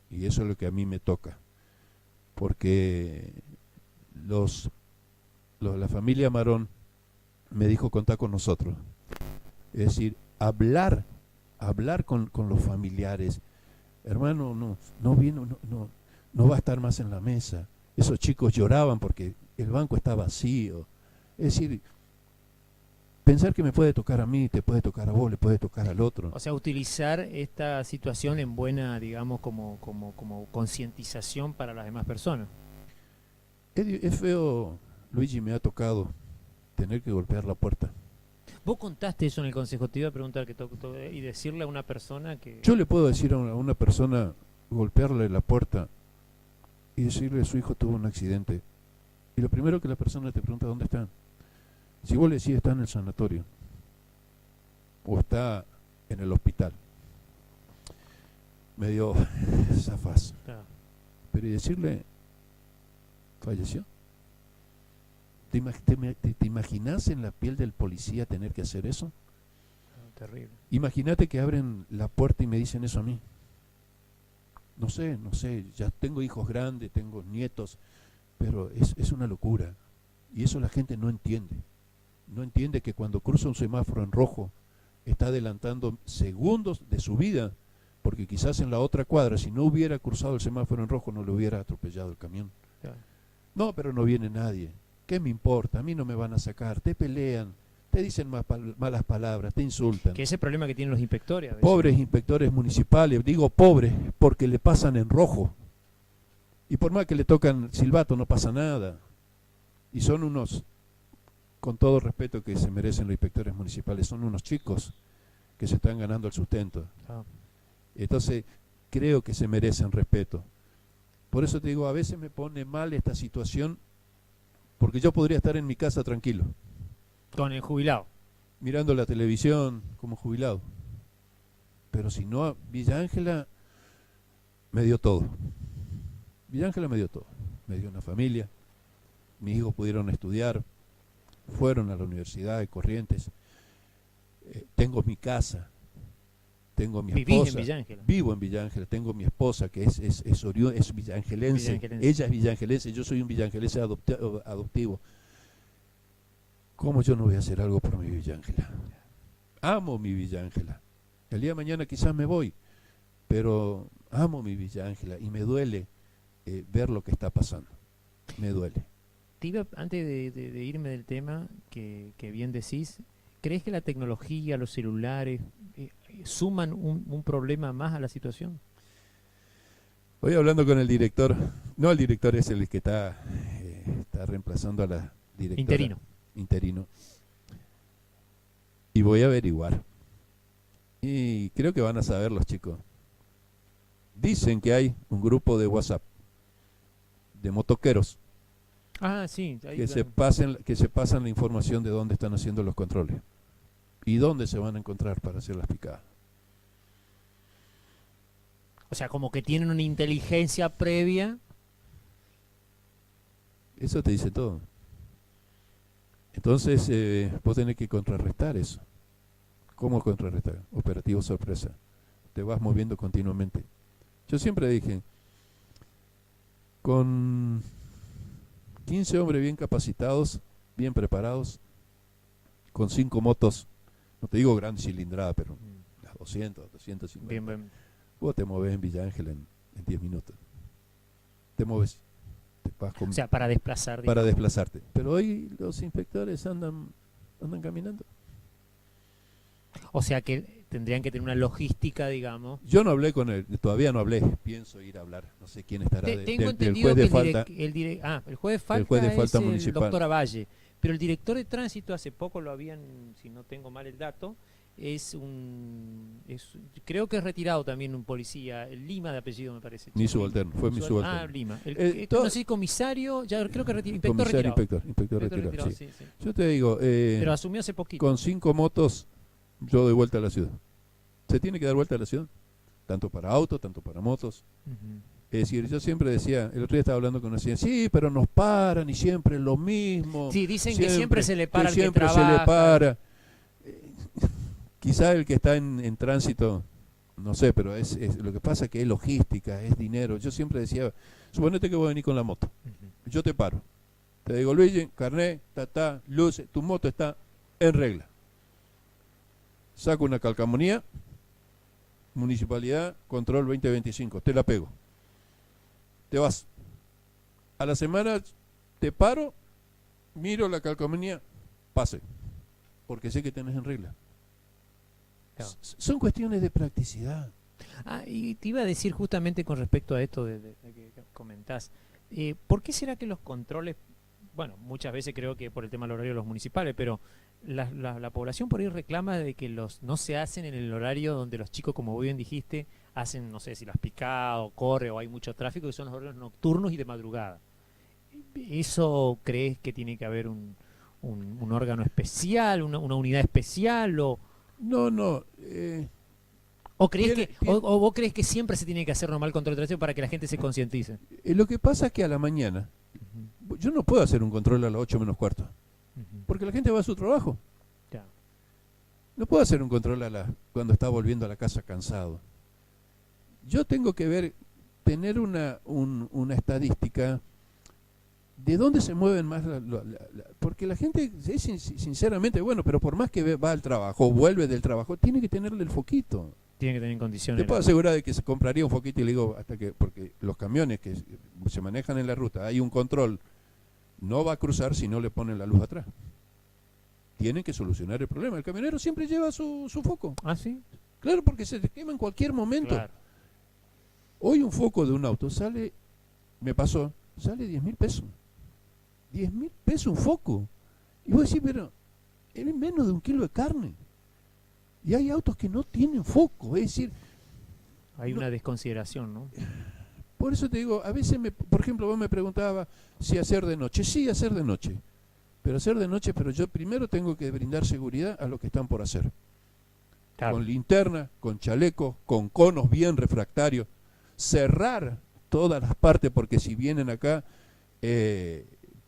y eso es lo que a mí me toca, porque la familia Marón me dijo contar con nosotros. Es decir, hablar con los familiares. Hermano, no va a estar más en la mesa. Esos chicos lloraban porque el banco está vacío. Es decir, pensar que me puede tocar a mí, te puede tocar a vos, le puede tocar al otro. O sea, utilizar esta situación en buena, digamos, como concientización para las demás personas. Es feo, Luigi, me ha tocado tener que golpear la puerta. Vos contaste eso en el consejo, te iba a preguntar y decirle a una persona que... Yo le puedo decir a una persona, golpearle la puerta y decirle su hijo tuvo un accidente. Y lo primero que la persona te pregunta, ¿dónde está? Si vos le decís está en el sanatorio o está en el hospital, medio zafás. Claro. Pero y decirle, falleció. ¿Te imaginas en la piel del policía tener que hacer eso? Terrible. Imagínate que abren la puerta y me dicen eso a mí. No sé, ya tengo hijos grandes, tengo nietos, pero es una locura. Y eso la gente no entiende. No entiende que cuando cruza un semáforo en rojo está adelantando segundos de su vida, porque quizás en la otra cuadra, si no hubiera cruzado el semáforo en rojo, no le hubiera atropellado el camión. Claro. No, pero no viene nadie. ¿Qué me importa? A mí no me van a sacar. Te pelean, te dicen malas palabras, te insultan. Que ese problema que tienen los inspectores. A veces. Pobres inspectores municipales, digo pobres porque le pasan en rojo. Y por más que le tocan silbato no pasa nada. Y son unos, con todo respeto que se merecen los inspectores municipales, son unos chicos que se están ganando el sustento. Ah. Entonces creo que se merecen respeto. Por eso te digo, a veces me pone mal esta situación, porque yo podría estar en mi casa tranquilo, Con el jubilado. mirando la televisión como jubilado. Pero si no, Villa Ángela me dio todo. Villa Ángela me dio todo. Me dio una familia, mis hijos pudieron estudiar, fueron a la Universidad de Corrientes, tengo mi casa, tengo mi Vivís esposa. en Villa Ángela. Vivo en Villa Ángela, tengo mi esposa que es villangelense. Villangelense. Ella es villangelense, yo soy un villangelense adoptivo. ¿Cómo yo no voy a hacer algo por mi Villa Ángela? Amo mi Villa Ángela. El día de mañana quizás me voy, pero amo mi Villa Ángela y me duele ver lo que está pasando. Me duele. Te iba, antes de irme del tema, que bien decís, ¿crees que la tecnología, los celulares, suman un problema más a la situación? Voy hablando con el director. No, el director es el que está reemplazando a la directora. Interino. Y voy a averiguar. Y creo que van a saber los chicos. Dicen que hay un grupo de WhatsApp de motoqueros Ah, sí. Ahí, que claro. se pasan la información de dónde están haciendo los controles y dónde se van a encontrar para hacer las picadas. O sea, como que tienen una inteligencia previa. Eso te dice todo. Entonces vos tenés que contrarrestar eso. ¿Cómo contrarrestar? Operativo sorpresa. Te vas moviendo continuamente. Yo siempre dije, con 15 hombres bien capacitados, bien preparados, con 5 motos, no te digo gran cilindrada, pero las 200, 250. Bien, bien. Vos te movés en Villa Ángela en 10 minutos. Te mueves, te vas con, O sea, para desplazar. para digamos. desplazarte. Pero hoy los inspectores andan caminando. O sea que tendrían que tener una logística, digamos. Yo no hablé con él, todavía no hablé, pienso ir a hablar, no sé quién estará Tengo del entendido juez que de falta. el juez de falta, El juez de falta es municipal. el doctor Avalle, pero el director de tránsito hace poco lo habían, si no tengo mal el dato, creo que es retirado también un policía, Lima de apellido me parece. Mi subalterno, fue mi subalterno. Ah, Lima. todo- No sé, comisario, ya creo que inspector Comisario, retirado. inspector retirado, retirado, sí. sí, sí. Yo te digo, Pero asumió hace poquito. con 5 motos yo doy vuelta a la ciudad. Se tiene que dar vuelta a la ciudad, tanto para autos, tanto para motos. Ujú. Es decir, yo siempre decía, el otro día estaba hablando con una señora, sí, pero nos paran y siempre es lo mismo. Sí, dicen que siempre se le para que al que siempre se trabaja. le para. Quizá el que está en tránsito, no sé, pero lo que pasa es que es logística, es dinero. Yo siempre decía, suponete que voy a venir con la moto, Ujú. yo te paro. Te digo, Luigi, carnet, luces, tu moto está en regla. Saco una calcamonía, municipalidad, control 2025, te la pego. Te vas. A la semana te paro, miro la calcomanía, pase. Porque sé que tenés en regla. Claro. Son cuestiones de practicidad. Ah, y te iba a decir justamente con respecto a esto de que comentás, ¿por qué será que los controles, bueno, muchas veces creo que por el tema del horario de los municipales, pero la población por ahí reclama de que los no se hacen en el horario donde los chicos, como bien dijiste, hacen, no sé si las picadas o corre o hay mucho tráfico, que son los horarios nocturnos y de madrugada? ¿Eso crees que tiene que haber un órgano especial, una unidad especial No. ¿O crees Tiene- que, tiene- o vos crees que siempre se tiene que hacer normal control de tránsito para que la gente se concientice? Lo que pasa es que a la mañana, yo no puedo hacer un control a las 8 menos cuarto, Ujú. porque la gente va a su trabajo. Ya. No puedo hacer un control cuando está volviendo a la casa cansado. Yo tengo que tener una estadística de dónde se mueven más, porque la gente es sinceramente, bueno, pero por más que va al trabajo, vuelve del trabajo, tiene que tenerle el foquito. Tiene que tener en condiciones. Te puedo asegurar de que se compraría un foquito y le digo, porque los camiones que se manejan en la ruta, hay un control, no va a cruzar si no le ponen la luz atrás. Tienen que solucionar el problema. El camionero siempre lleva su foco. Ah, sí. Claro, porque se te quema en cualquier momento. Claro. Hoy un foco de un auto sale 10.000 pesos. 10.000 pesos un foco. Y vos decís, pero es menos de 1 kilo de carne. Y hay autos que no tienen foco. Es decir, Hay No. una desconsideración, ¿no? por eso te digo, a veces, por ejemplo, vos me preguntabas si hacer de noche. Sí, hacer de noche. Pero hacer de noche, pero yo primero tengo que brindar seguridad a los que están por hacer. Claro. Con linterna, con chalecos, con conos bien refractarios. Cerrar todas las partes, porque si vienen acá,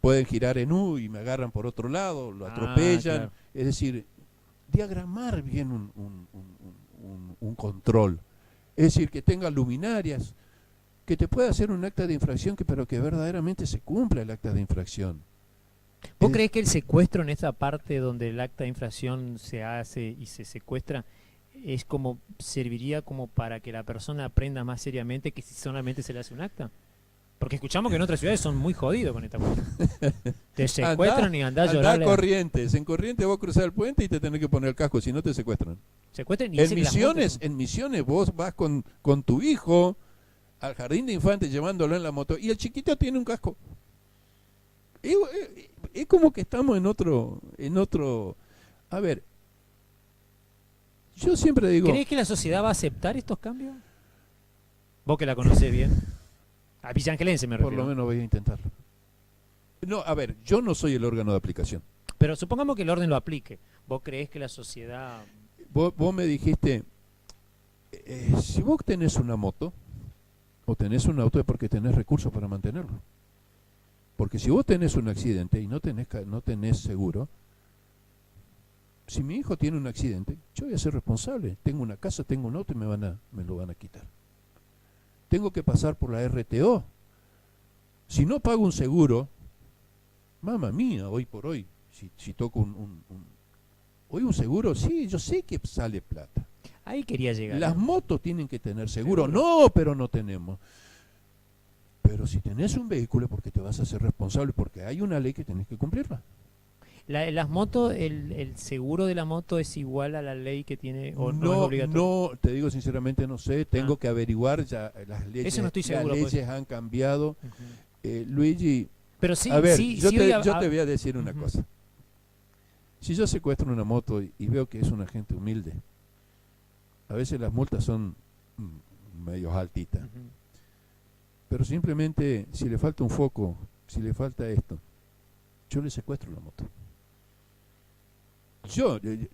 pueden girar en U y me agarran por otro lado, lo atropellan. Claro. Es decir, diagramar bien un control. Es decir, que tenga luminarias, que te pueda hacer un acta de infracción, pero que verdaderamente se cumpla el acta de infracción. ¿Vos crees que el secuestro en esa parte donde el acta de infracción se hace y se secuestra serviría como para que la persona aprenda más seriamente que si solamente se le hace un acta? Porque escuchamos que en otras ciudades son muy jodidos con esta cuestión. Te secuestran y andás a Andá llorarle. a Corrientes. En Corrientes vos cruzás el puente y te tenés que poner el casco, si no te secuestran. Secuestran y En dicen que las multas Misiones vos vas con tu hijo al jardín de infantes llevándolo en la moto y el chiquito tiene un casco. Es como que estamos en otro. A ver, yo siempre digo, ¿Crees que la sociedad va a aceptar estos cambios? Vos que la conocés bien. A villangelense me por refiero. lo menos voy a intentarlo. No, a ver, yo no soy el órgano de aplicación. Pero supongamos que el orden lo aplique. ¿Vos creés que la sociedad... Vos me dijiste, si vos tenés una moto o tenés un auto es porque tenés recursos para mantenerlo. Porque si vos tenés un accidente y no tenés seguro, si mi hijo tiene un accidente, yo voy a ser responsable. Tengo una casa, tengo un auto y me lo van a quitar. Tengo que pasar por la RTO. Si no pago un seguro, mamma mía, hoy por hoy, si toco hoy un seguro, sí, yo sé que sale plata. Ahí quería llegar. Las motos tienen que tener seguro. No, pero no tenemos. Pero si tenés un vehículo, porque te vas a hacer responsable, porque hay una ley que tenés que cumplirla. Las motos, el seguro de la moto es igual a la ley que tiene, o no es obligatorio. No, te digo sinceramente, no sé, tengo que averiguar, ya las leyes, Eso no estoy seguro, las leyes han cambiado. Luigi, Pero sí, a ver, sí, yo sí, te voy a decir una cosa. Si yo secuestro una moto y veo que es una gente humilde, a veces las multas son medio altitas, pero simplemente si le falta un foco, si le falta esto, yo le secuestro la moto.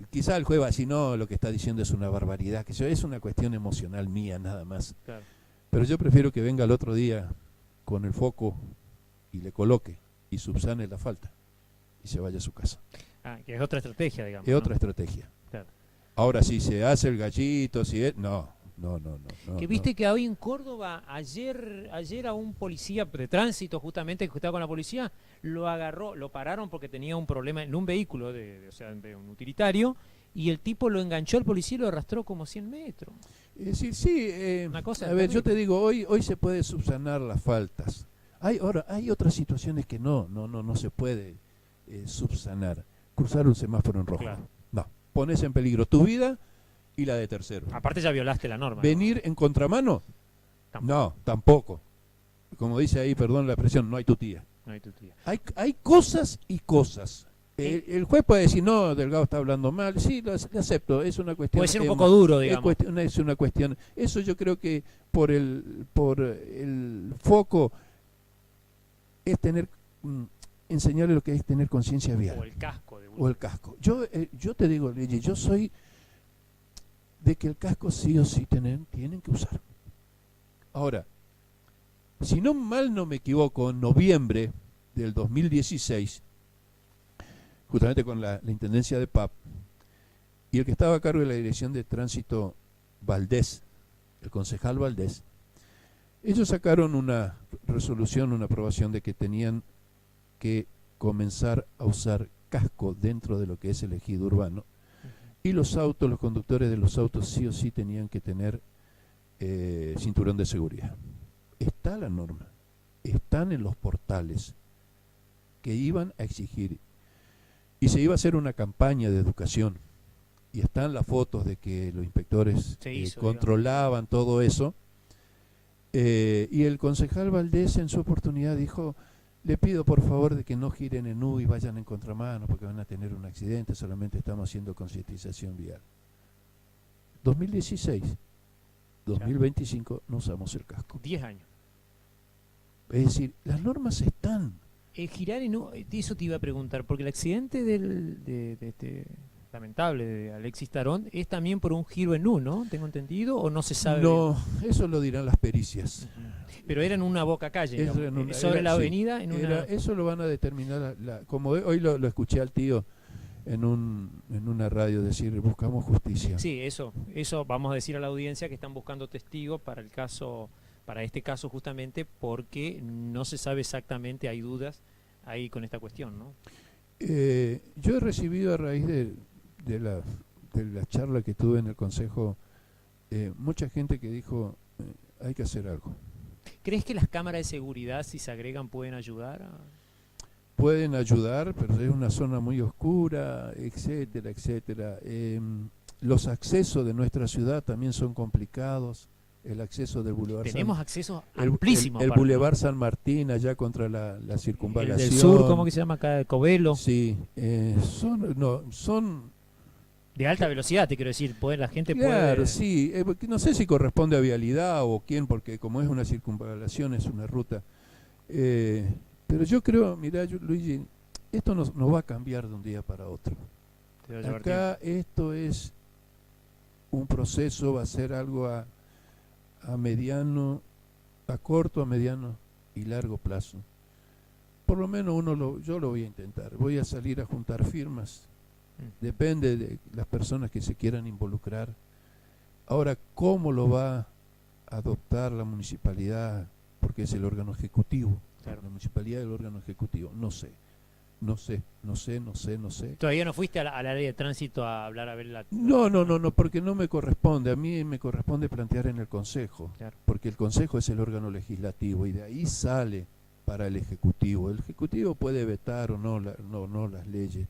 Quizá el juez va a decir, no, lo que está diciendo es una barbaridad, que es una cuestión emocional mía nada más. Claro. Pero yo prefiero que venga el otro día con el foco y le coloque y subsane la falta y se vaya a su casa. Que es otra estrategia, digamos. Es ¿no? otra estrategia. Claro. Ahora, si se hace el gallito, si es... No. Que viste que hoy en Córdoba, ayer a un policía de tránsito, justamente que estaba con la policía, lo agarró, lo pararon porque tenía un problema en un vehículo, o sea, de un utilitario, y el tipo lo enganchó al policía y lo arrastró como 100 metros. Una cosa a ver, terrible. yo te digo, hoy se puede subsanar las faltas. Hay otras situaciones que no se puede subsanar. Cruzar un semáforo en rojo. Claro. No, pones en peligro tu vida y la de tercero. Aparte ya violaste la norma. ¿Venir en contramano? Tampoco. No, tampoco. Como dice ahí, perdón la expresión, no hay tu tía. No hay tu tía. Hay cosas y cosas. El juez puede decir, no, Delgado está hablando mal. Sí, lo acepto, es una cuestión... Puede ser un poco duro, digamos. Es una cuestión... Eso yo creo que por el foco es tener... enseñarle lo que es tener conciencia vial. O el casco. O el casco. Yo te digo, Luigi, yo soy de que el casco sí o sí tienen que usar. Ahora, si no mal no me equivoco, en noviembre del 2016, justamente con la intendencia de PAP, y el que estaba a cargo de la dirección de tránsito, Valdés, el concejal Valdés, ellos sacaron una resolución, una aprobación de que tenían que comenzar a usar casco dentro de lo que es el ejido urbano, y los conductores de los autos sí o sí tenían que tener cinturón de seguridad. Está la norma, están en los portales que iban a exigir, y se iba a hacer una campaña de educación, y están las fotos de que los inspectores controlaban todo eso, y el concejal Valdés en su oportunidad dijo, le pido por favor de que no giren en U y vayan en contramano porque van a tener un accidente, solamente estamos haciendo concientización vial. 2016, 2025 no usamos el casco. 10 años. Es decir, las normas están. Girar en U, eso te iba a preguntar, porque el accidente de este lamentable de Alexis Tarón es también por un giro en U, ¿no? ¿Tengo entendido? ¿O no se sabe? No, eso lo dirán las pericias. Pero era en una boca calle, sobre la avenida. Eso lo van a determinar, como hoy lo escuché al tío en una radio decir, buscamos justicia. Sí, eso vamos a decir a la audiencia que están buscando testigos para este caso justamente porque no se sabe exactamente, hay dudas ahí con esta cuestión, ¿no? Yo he recibido a raíz de la charla que tuve en el consejo mucha gente que dijo hay que hacer algo. ¿Crees que las cámaras de seguridad, si se agregan, pueden ayudar? Pueden ayudar, pero es una zona muy oscura, etcétera, etcétera. Los accesos de nuestra ciudad también son complicados. El acceso del Boulevard tenemos accesos amplísimos. El Boulevard San Martín, allá contra la circunvalación. El del sur, ¿cómo que se llama acá? Covelo. Sí, son de alta velocidad, te quiero decir, la gente puede... Claro, sí, no sé si corresponde a vialidad o quién, porque como es una circunvalación, es una ruta. Pero yo creo, mirá, Luigi, esto no va a cambiar de un día para otro. Acá esto es un proceso, va a ser algo a corto, a mediano y largo plazo. Por lo menos yo lo voy a intentar. Voy a salir a juntar firmas. Depende de las personas que se quieran involucrar. Ahora, ¿cómo lo va a adoptar la municipalidad? Porque es el órgano ejecutivo. Claro. La municipalidad es el órgano ejecutivo. No sé. No sé. ¿Todavía no fuiste a la área de tránsito a hablar a ver la... No, porque no me corresponde. A mí me corresponde plantear en el Consejo. Claro. Porque el Consejo es el órgano legislativo y de ahí sale para el Ejecutivo. El Ejecutivo puede vetar o no, no las leyes.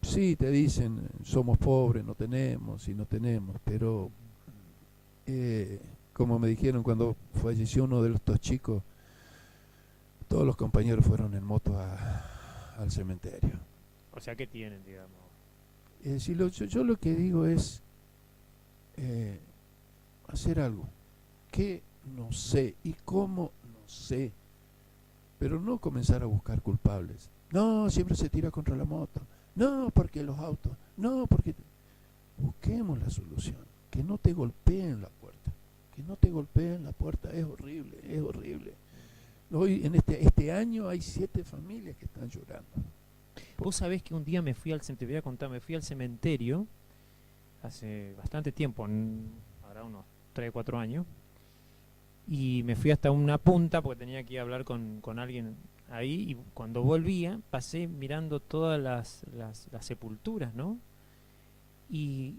Sí, te dicen, somos pobres, no tenemos, pero como me dijeron cuando falleció uno de estos chicos, todos los compañeros fueron en moto al cementerio. O sea, ¿qué tienen, digamos? Yo lo que digo es hacer algo que no sé y cómo no sé, pero no comenzar a buscar culpables. No, siempre se tira contra la moto. No, porque los autos. No, porque... Busquemos la solución. Que no te golpeen la puerta. Que no te golpeen la puerta. Es horrible, es horrible. Hoy, en este año, hay 7 familias que están llorando. Vos sabés que un día me fui te voy a contar, me fui al cementerio hace bastante tiempo, habrá unos 3 o 4 años, y me fui hasta una punta porque tenía que ir a hablar con alguien ahí, y cuando volvía pasé mirando todas las sepulturas, ¿no? Y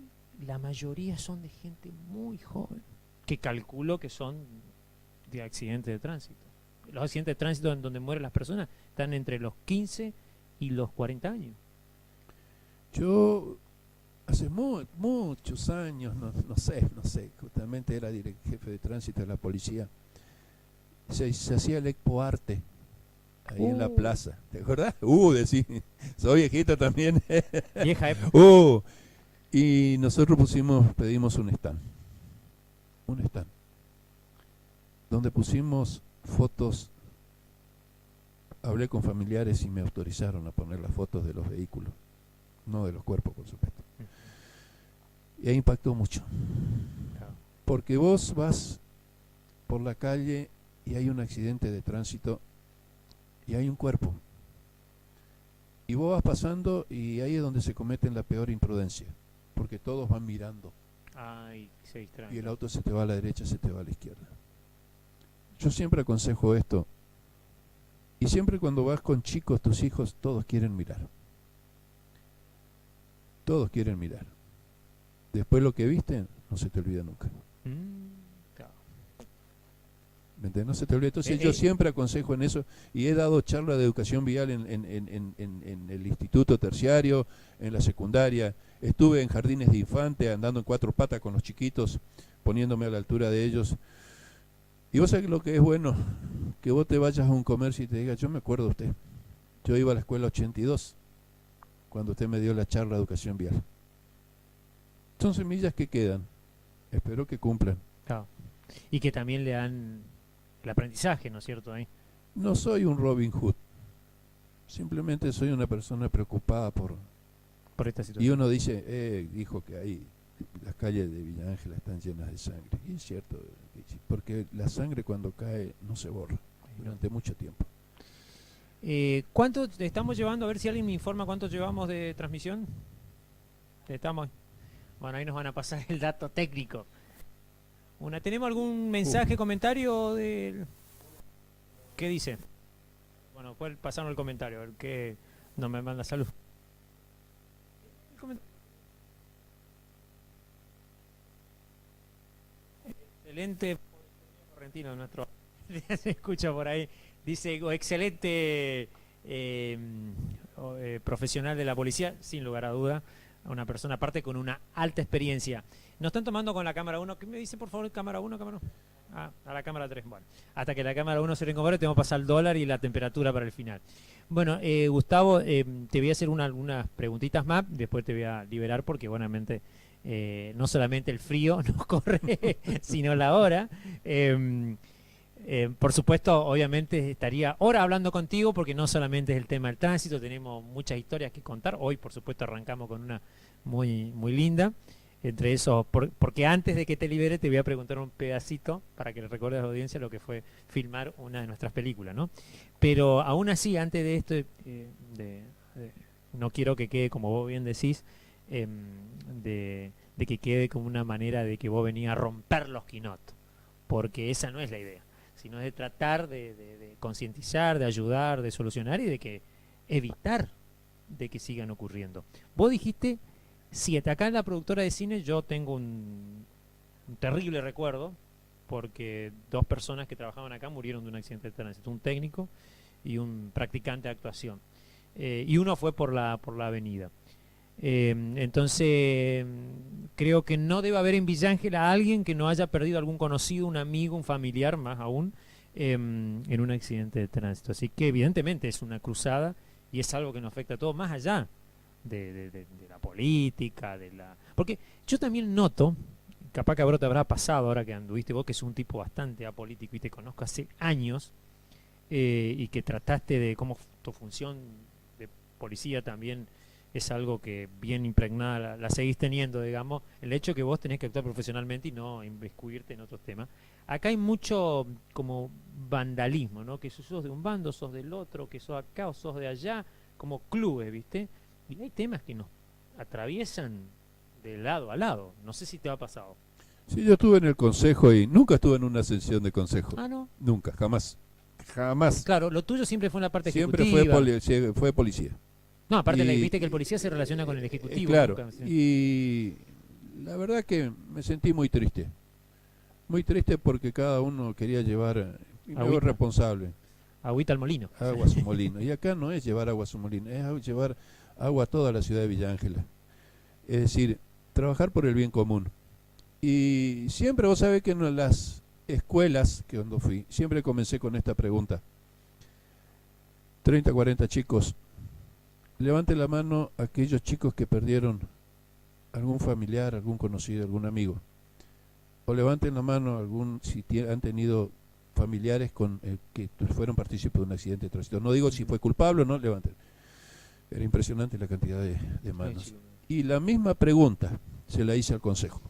la mayoría son de gente muy joven, que calculo que son de accidentes de tránsito. Los accidentes de tránsito en donde mueren las personas están entre los 15 y los 40 años. Yo hace muchos años, no sé, justamente era jefe de tránsito de la policía, se hacía el Expo Arte ahí en la plaza, ¿te acordás? Decís, soy viejito también. Vieja época. Y nosotros pedimos un stand, donde pusimos fotos. Hablé con familiares y me autorizaron a poner las fotos de los vehículos, no de los cuerpos, por supuesto. Y ahí impactó mucho. Porque vos vas por la calle y hay un accidente de tránsito y hay un cuerpo. Y vos vas pasando y ahí es donde se cometen la peor imprudencia, porque todos van mirando. Ay, se distraen. Y el auto se te va a la derecha, se te va a la izquierda. Yo siempre aconsejo esto. Y siempre cuando vas con chicos, tus hijos, todos quieren mirar. Todos quieren mirar. Después lo que viste, no se te olvida nunca. Claro. ¿Me entiendes? No se te olvida. Entonces yo siempre aconsejo en eso. Y he dado charlas de educación vial en el instituto terciario, en la secundaria. Estuve en jardines de infante, andando en 4 patas con los chiquitos, poniéndome a la altura de ellos. Y vos sabés lo que es bueno, que vos te vayas a un comercio y te digas, yo me acuerdo de usted, yo iba a la escuela 82, cuando usted me dio la charla de educación vial. Son semillas que quedan, espero que cumplan. Claro. Y que también le dan el aprendizaje, ¿no es cierto? No soy un Robin Hood, simplemente soy una persona preocupada por esta situación. Y uno dijo que ahí las calles de Villa Ángela están llenas de sangre. Y es cierto, porque la sangre cuando cae no se borra durante mucho tiempo. ¿Cuánto estamos llevando? A ver si alguien me informa cuánto llevamos de transmisión. Bueno, ahí nos van a pasar el dato técnico. ¿Tenemos algún mensaje, comentario del... ¿Qué dice? Bueno, pues pasaron el comentario, el que no me manda salud. Excelente Correntino, nuestro se escucha por ahí, dice excelente profesional de la policía, sin lugar a duda, una persona aparte con una alta experiencia. Nos están tomando con la cámara 1, ¿qué me dice por favor cámara 1, cámara 1? A la cámara 3, bueno, hasta que la cámara 1 se recupere tenemos que pasar el dólar y la temperatura para el final. Bueno, Gustavo, te voy a hacer unas preguntitas más, después te voy a liberar porque buenamente no solamente el frío nos corre, sino la hora. Por supuesto, obviamente estaría ahora hablando contigo porque no solamente es el tema del tránsito, tenemos muchas historias que contar. Hoy, por supuesto, arrancamos con una muy, muy linda. Entre eso, porque antes de que te libere te voy a preguntar un pedacito para que le recuerdes a la audiencia lo que fue filmar una de nuestras películas, ¿no? Pero aún así, antes de esto, no quiero que quede, como vos bien decís, de que quede como una manera de que vos venís a romper los quinotos, porque esa no es la idea. sino de tratar de concientizar, de ayudar, de solucionar y de que evitar de que sigan ocurriendo. Vos dijiste 7. Acá en la productora de cine yo tengo un terrible recuerdo, porque 2 personas que trabajaban acá murieron de un accidente de tránsito, un técnico y un practicante de actuación. Y uno fue por la avenida. Entonces, creo que no debe haber en Villa Ángela a alguien que no haya perdido algún conocido, un amigo, un familiar, más aún, en un accidente de tránsito. Así que evidentemente es una cruzada y es algo que nos afecta a todos, más allá de la política, porque yo también noto, capaz que a vos te habrá pasado ahora que anduviste vos, que es un tipo bastante apolítico y te conozco hace años, y que trataste de cómo tu función de policía también es algo que bien impregnada la seguís teniendo, digamos, el hecho que vos tenés que actuar profesionalmente y no inmiscuirte en otros temas. Acá hay mucho como vandalismo, ¿no? Que sos de un bando, sos del otro, que sos acá o sos de allá, como clubes, ¿viste? Y hay temas que nos atraviesan de lado a lado. No sé si te ha pasado. Sí, yo estuve en el consejo y nunca estuve en una sesión de consejo. Ah, ¿no? Nunca, jamás. Jamás. Claro, lo tuyo siempre fue en la parte Siempre ejecutiva. fue policía. No, aparte Y- viste que el policía se relaciona con el ejecutivo. Claro, Nunca, sí. y la verdad que me sentí muy triste. Muy triste porque cada uno quería llevar, y me hago Agüita. responsable, Agüita al molino. agua a su molino. Y acá no es llevar agua a su molino, es llevar agua a toda la ciudad de Villa Ángela. Es decir, trabajar por el bien común. Y siempre vos sabés que en las escuelas que cuando fui, siempre comencé con esta pregunta. 30, 40 chicos, levanten la mano aquellos chicos que perdieron algún familiar, algún conocido, algún amigo. O levanten la mano si han tenido familiares que fueron partícipes de un accidente de tránsito. No digo si fue culpable o no, levanten. Era impresionante la cantidad de manos. Y la misma pregunta se la hice al consejo.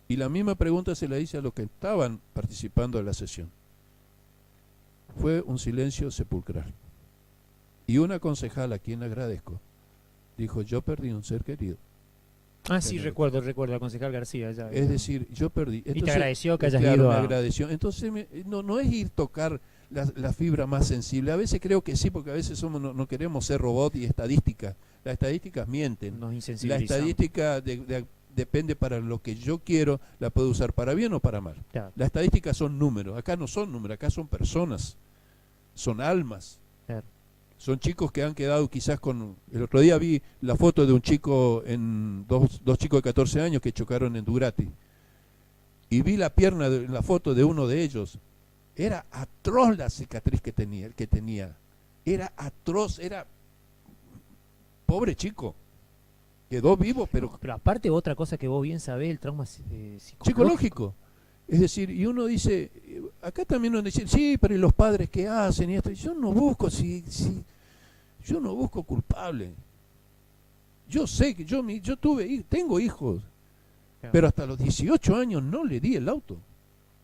Y la misma pregunta se la hice a los que estaban participando de la sesión. Fue un silencio sepulcral. Y una concejal, a quien agradezco, dijo, yo perdí un ser querido. Ah, sí, recuerdo al concejal García. Ya, Es decir, yo perdí. y te agradeció que hayas claro, ido me a... agradeció. Entonces, no es ir tocar la fibra más sensible. A veces creo que sí, porque a veces no queremos ser robot y estadística. Las estadísticas mienten. Nos La insensibilizamos. estadística depende para lo que yo quiero, la puedo usar para bien o para mal. Claro, Las estadísticas son números. Acá no son números, acá son personas. Son almas. claro. Son chicos que han quedado quizás con... El otro día vi la foto de un chico, dos chicos de 14 años que chocaron en Durati. Y vi la pierna en la foto de uno de ellos. Era atroz la cicatriz que tenía. Era atroz, era... Pobre chico. Quedó vivo, pero Pero aparte otra cosa que vos bien sabés, el trauma psicológico. psicológico. Es decir, y uno dice, acá también uno dice, sí, pero ¿y los padres qué hacen? Y esto, yo no busco, yo no busco culpable. Yo sé que yo tengo hijos, Claro. pero hasta los 18 años no le di el auto.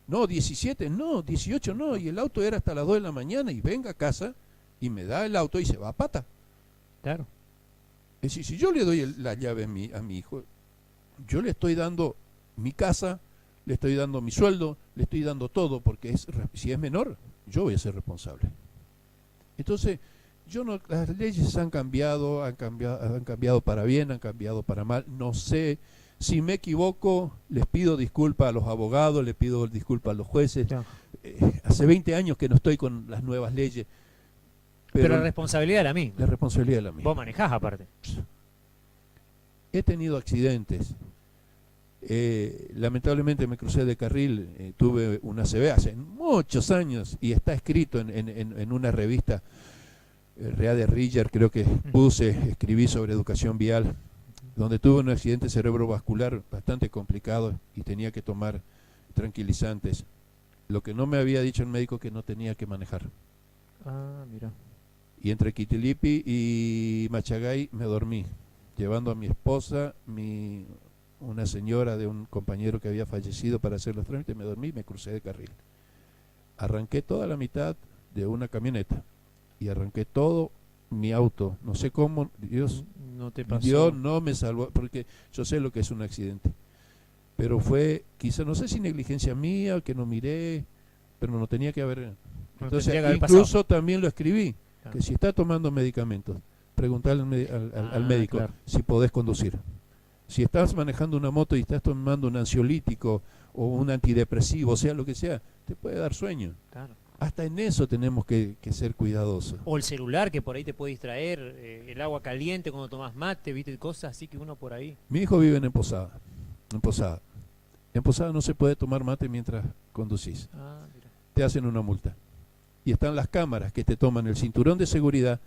No, 17, no, 18 no, y el auto era hasta las 2 de la mañana y venga a casa y me da el auto y se va a pata. Claro. Es decir, si yo le doy la llave a mi hijo, yo le estoy dando mi casa, le estoy dando mi sueldo, le estoy dando todo, porque si es menor, yo voy a ser responsable. Entonces, las leyes han cambiado para bien, han cambiado para mal. No sé, si me equivoco, les pido disculpas a los abogados, les pido disculpas a los jueces. Claro. Hace 20 años que no estoy con las nuevas leyes. Pero la responsabilidad era misma. la responsabilidad es la misma. Vos manejás aparte. He tenido accidentes. Lamentablemente me crucé de carril, tuve una ACV hace muchos años y está escrito en una revista, Reade Riller, creo que escribí sobre educación vial, donde tuve un accidente cerebrovascular bastante complicado y tenía que tomar tranquilizantes. Lo que no me había dicho el médico que no tenía que manejar. Ah, mira. Y entre Quitilipi y Machagay me dormí, llevando a mi esposa, una señora de un compañero que había fallecido para hacer los trámites, me dormí y me crucé de carril. Arranqué toda la mitad de una camioneta y arranqué todo mi auto. No sé cómo, Dios no me salvó, porque yo sé lo que es un accidente. Pero fue, quizá, no sé si negligencia mía, que no miré, pero no tenía que haber. No Entonces, tendría que haber incluso pasado. también lo escribí, Claro. que si está tomando medicamentos, preguntarle al médico Claro. si podés conducir. Si estás manejando una moto y estás tomando un ansiolítico o un antidepresivo, sea lo que sea, te puede dar sueño. Claro. Hasta en eso tenemos que ser cuidadosos. O el celular que por ahí te puede distraer, el agua caliente cuando tomas mate, viste, cosas así que uno por ahí. Mi hijo vive en Posada. En Posada. En Posada no se puede tomar mate mientras conducís. Ah, mira. Te hacen una multa. Y están las cámaras que te toman el cinturón de seguridad,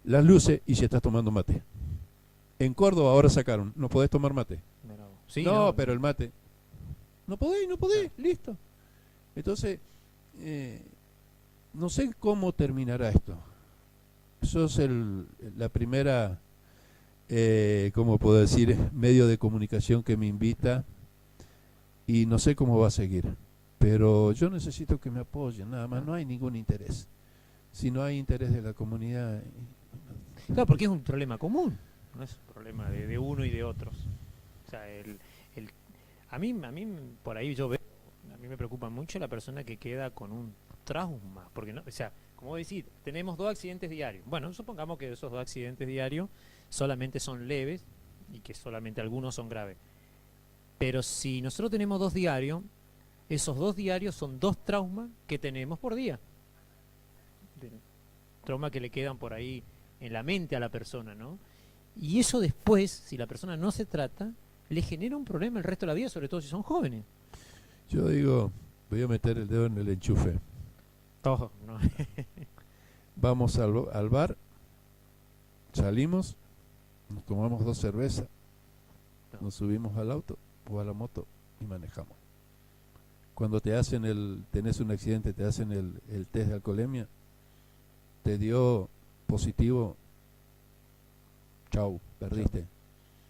las luces y si estás tomando mate. En Córdoba ahora sacaron, no podés tomar mate. Mira vos. Sí, no, pero el mate. No podés, listo. Entonces, no sé cómo terminará esto. Sos la primera, ¿cómo puedo decir?, medio de comunicación que me invita y no sé cómo va a seguir. Pero yo necesito que me apoyen, nada más, no hay ningún interés. Si no hay interés de la comunidad... Claro, porque es un problema común, no es un problema de uno y de otros. O sea, a mí por ahí yo veo, a mí me preocupa mucho la persona que queda con un trauma, porque no, o sea, como decir, tenemos 2 accidentes diarios. Bueno, supongamos que esos 2 accidentes diarios solamente son leves y que solamente algunos son graves. Pero si nosotros tenemos 2 diarios, esos 2 diarios son 2 traumas que tenemos por día. Traumas que le quedan por ahí en la mente a la persona, ¿no? Y eso después, si la persona no se trata, le genera un problema el resto de la vida, sobre todo si son jóvenes. Yo digo, voy a meter el dedo en el enchufe. Ojo, ¿no? Vamos al bar, salimos, nos tomamos 2 cervezas, nos subimos al auto o a la moto y manejamos. Cuando tenés un accidente, te hacen el test de alcoholemia, te dio positivo, chau, perdiste.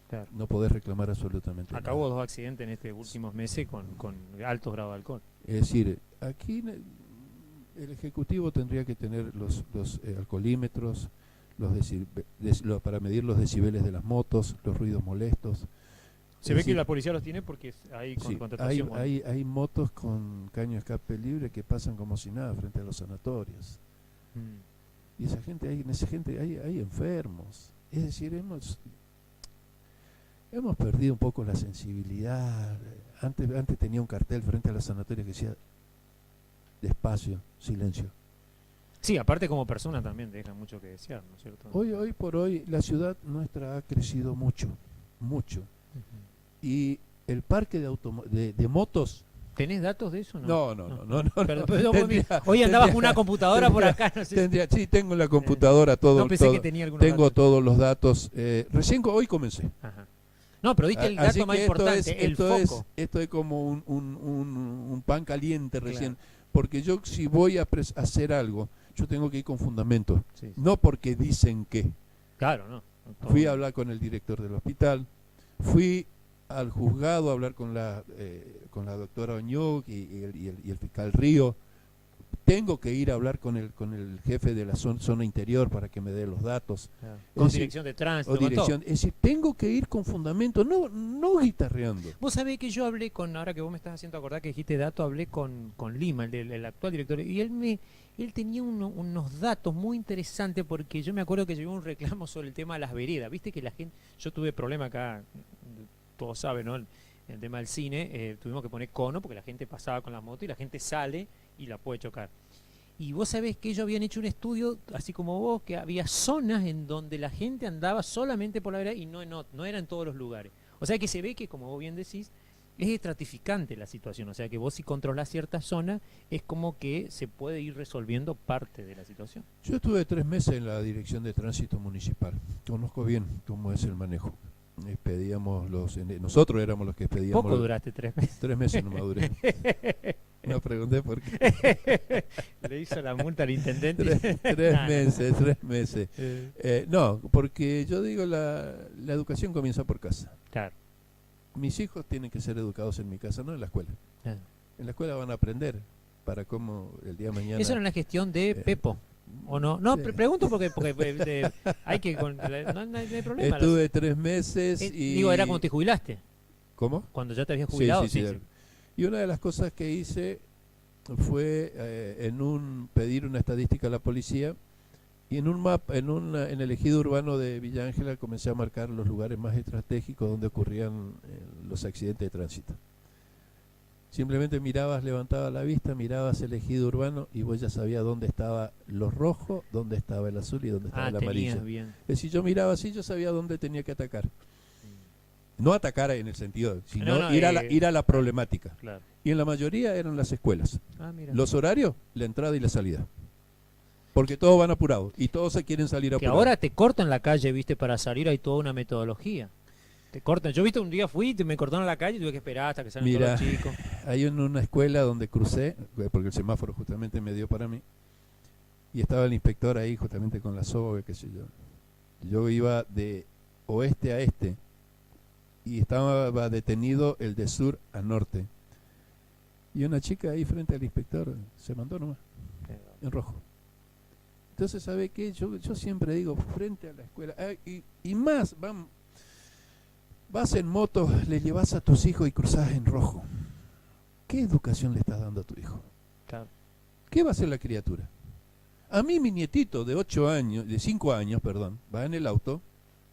Claro. No podés reclamar absolutamente Acá hubo nada. 2 accidentes en estos últimos meses con altos grados de alcohol. Es decir, aquí el Ejecutivo tendría que tener los alcoholímetros, para medir los decibeles de las motos, los ruidos molestos. Se ve que la policía los tiene porque hay Sí, contratación. hay motos con caño de escape libre que pasan como si nada frente a los sanatorios. Mm. Y esa gente hay enfermos. Es decir, hemos perdido un poco la sensibilidad. Antes tenía un cartel frente a los sanatorios que decía despacio, silencio. Sí, aparte como persona también deja mucho que desear, ¿no es cierto? Hoy por hoy la ciudad nuestra ha crecido mucho, mucho. Ujú. Y el parque de motos... ¿Tenés datos de eso? No. Pero hoy andabas con una computadora por acá, no sé. Sí, tengo en la computadora todo. No pensé que tenía algunos tengo datos. todos los datos. Hoy comencé. Ajá. No, pero diste el Así dato más que importante, el foco. esto es como un pan caliente recién. Claro. Porque yo si voy a hacer algo, yo tengo que ir con fundamento. Sí, sí. No porque dicen que. Claro, no. Fui a hablar con el director del hospital, fui al juzgado a hablar con la doctora Oñoc y el fiscal Río. Tengo que ir a hablar con el jefe de la zona interior para que me dé los datos. Claro. Es Con decir, dirección de tránsito, o con dirección. todo. Es decir, tengo que ir con fundamento, no guitarreando. Vos sabés que yo hablé ahora que vos me estás haciendo acordar que dijiste dato, hablé con Lima, el actual director, y él tenía unos datos muy interesantes porque yo me acuerdo que llegó un reclamo sobre el tema de las veredas. Viste que la gente, yo tuve problema acá, todos saben, ¿no? El tema del cine, tuvimos que poner cono porque la gente pasaba con la moto y la gente sale y la puede chocar. Y vos sabés que ellos habían hecho un estudio, así como vos, que había zonas en donde la gente andaba solamente por la vereda y no era en todos los lugares. O sea que se ve que, como vos bien decís, es estratificante la situación. O sea que vos si controlás ciertas zonas, es como que se puede ir resolviendo parte de la situación. Yo estuve 3 meses en la dirección de tránsito municipal. Conozco bien cómo es el manejo. Nosotros éramos los que expedíamos. Poco duraste 3 meses. 3 meses no maduré. No pregunté por qué. Le hizo la multa al intendente. 3 meses. No, porque yo digo la educación comienza por casa. Claro. Mis hijos tienen que ser educados en mi casa, no en la escuela. Claro. En la escuela van a aprender para cómo el día de mañana... Eso era la gestión de Pepo. ¿O no? No, sí. Pregunto porque hay que... No hay problema. Estuve 3 meses y... Digo, era cuando te jubilaste. ¿Cómo? Cuando ya te habías jubilado. Sí. Y una de las cosas que hice fue pedir una estadística a la policía, y en un mapa, en el ejido urbano de Villa Ángela comencé a marcar los lugares más estratégicos donde ocurrían los accidentes de tránsito. Simplemente mirabas, levantabas la vista, mirabas el ejido urbano y vos ya sabías dónde estaba lo rojo, dónde estaba el azul y dónde estaba el amarillo. Bien. Es decir, yo miraba así, yo sabía dónde tenía que atacar. No atacar en el sentido, sino ir a la problemática. Claro. Y en la mayoría eran las escuelas. Mira. Los horarios, la entrada y la salida. Porque todos van apurados y todos se quieren salir Que apurados. ahora te cortan la calle, viste, para salir hay toda una metodología. Te cortan. Yo, viste, un día fui, me cortaron la calle y tuve que esperar hasta que salgan todos los chicos. Hay una escuela donde crucé, porque el semáforo justamente me dio para mí, y estaba el inspector ahí justamente con la soga, qué sé yo. Yo iba de oeste a este y estaba detenido el de sur a norte. Y una chica ahí frente al inspector se mandó nomás, en rojo. Entonces, ¿sabe qué? Yo siempre digo, frente a la escuela, y más, vas en moto, le llevas a tus hijos y cruzás en rojo. ¿Qué educación le estás dando a tu hijo? Claro. ¿Qué va a hacer la criatura? A mí mi nietito de 5 años, va en el auto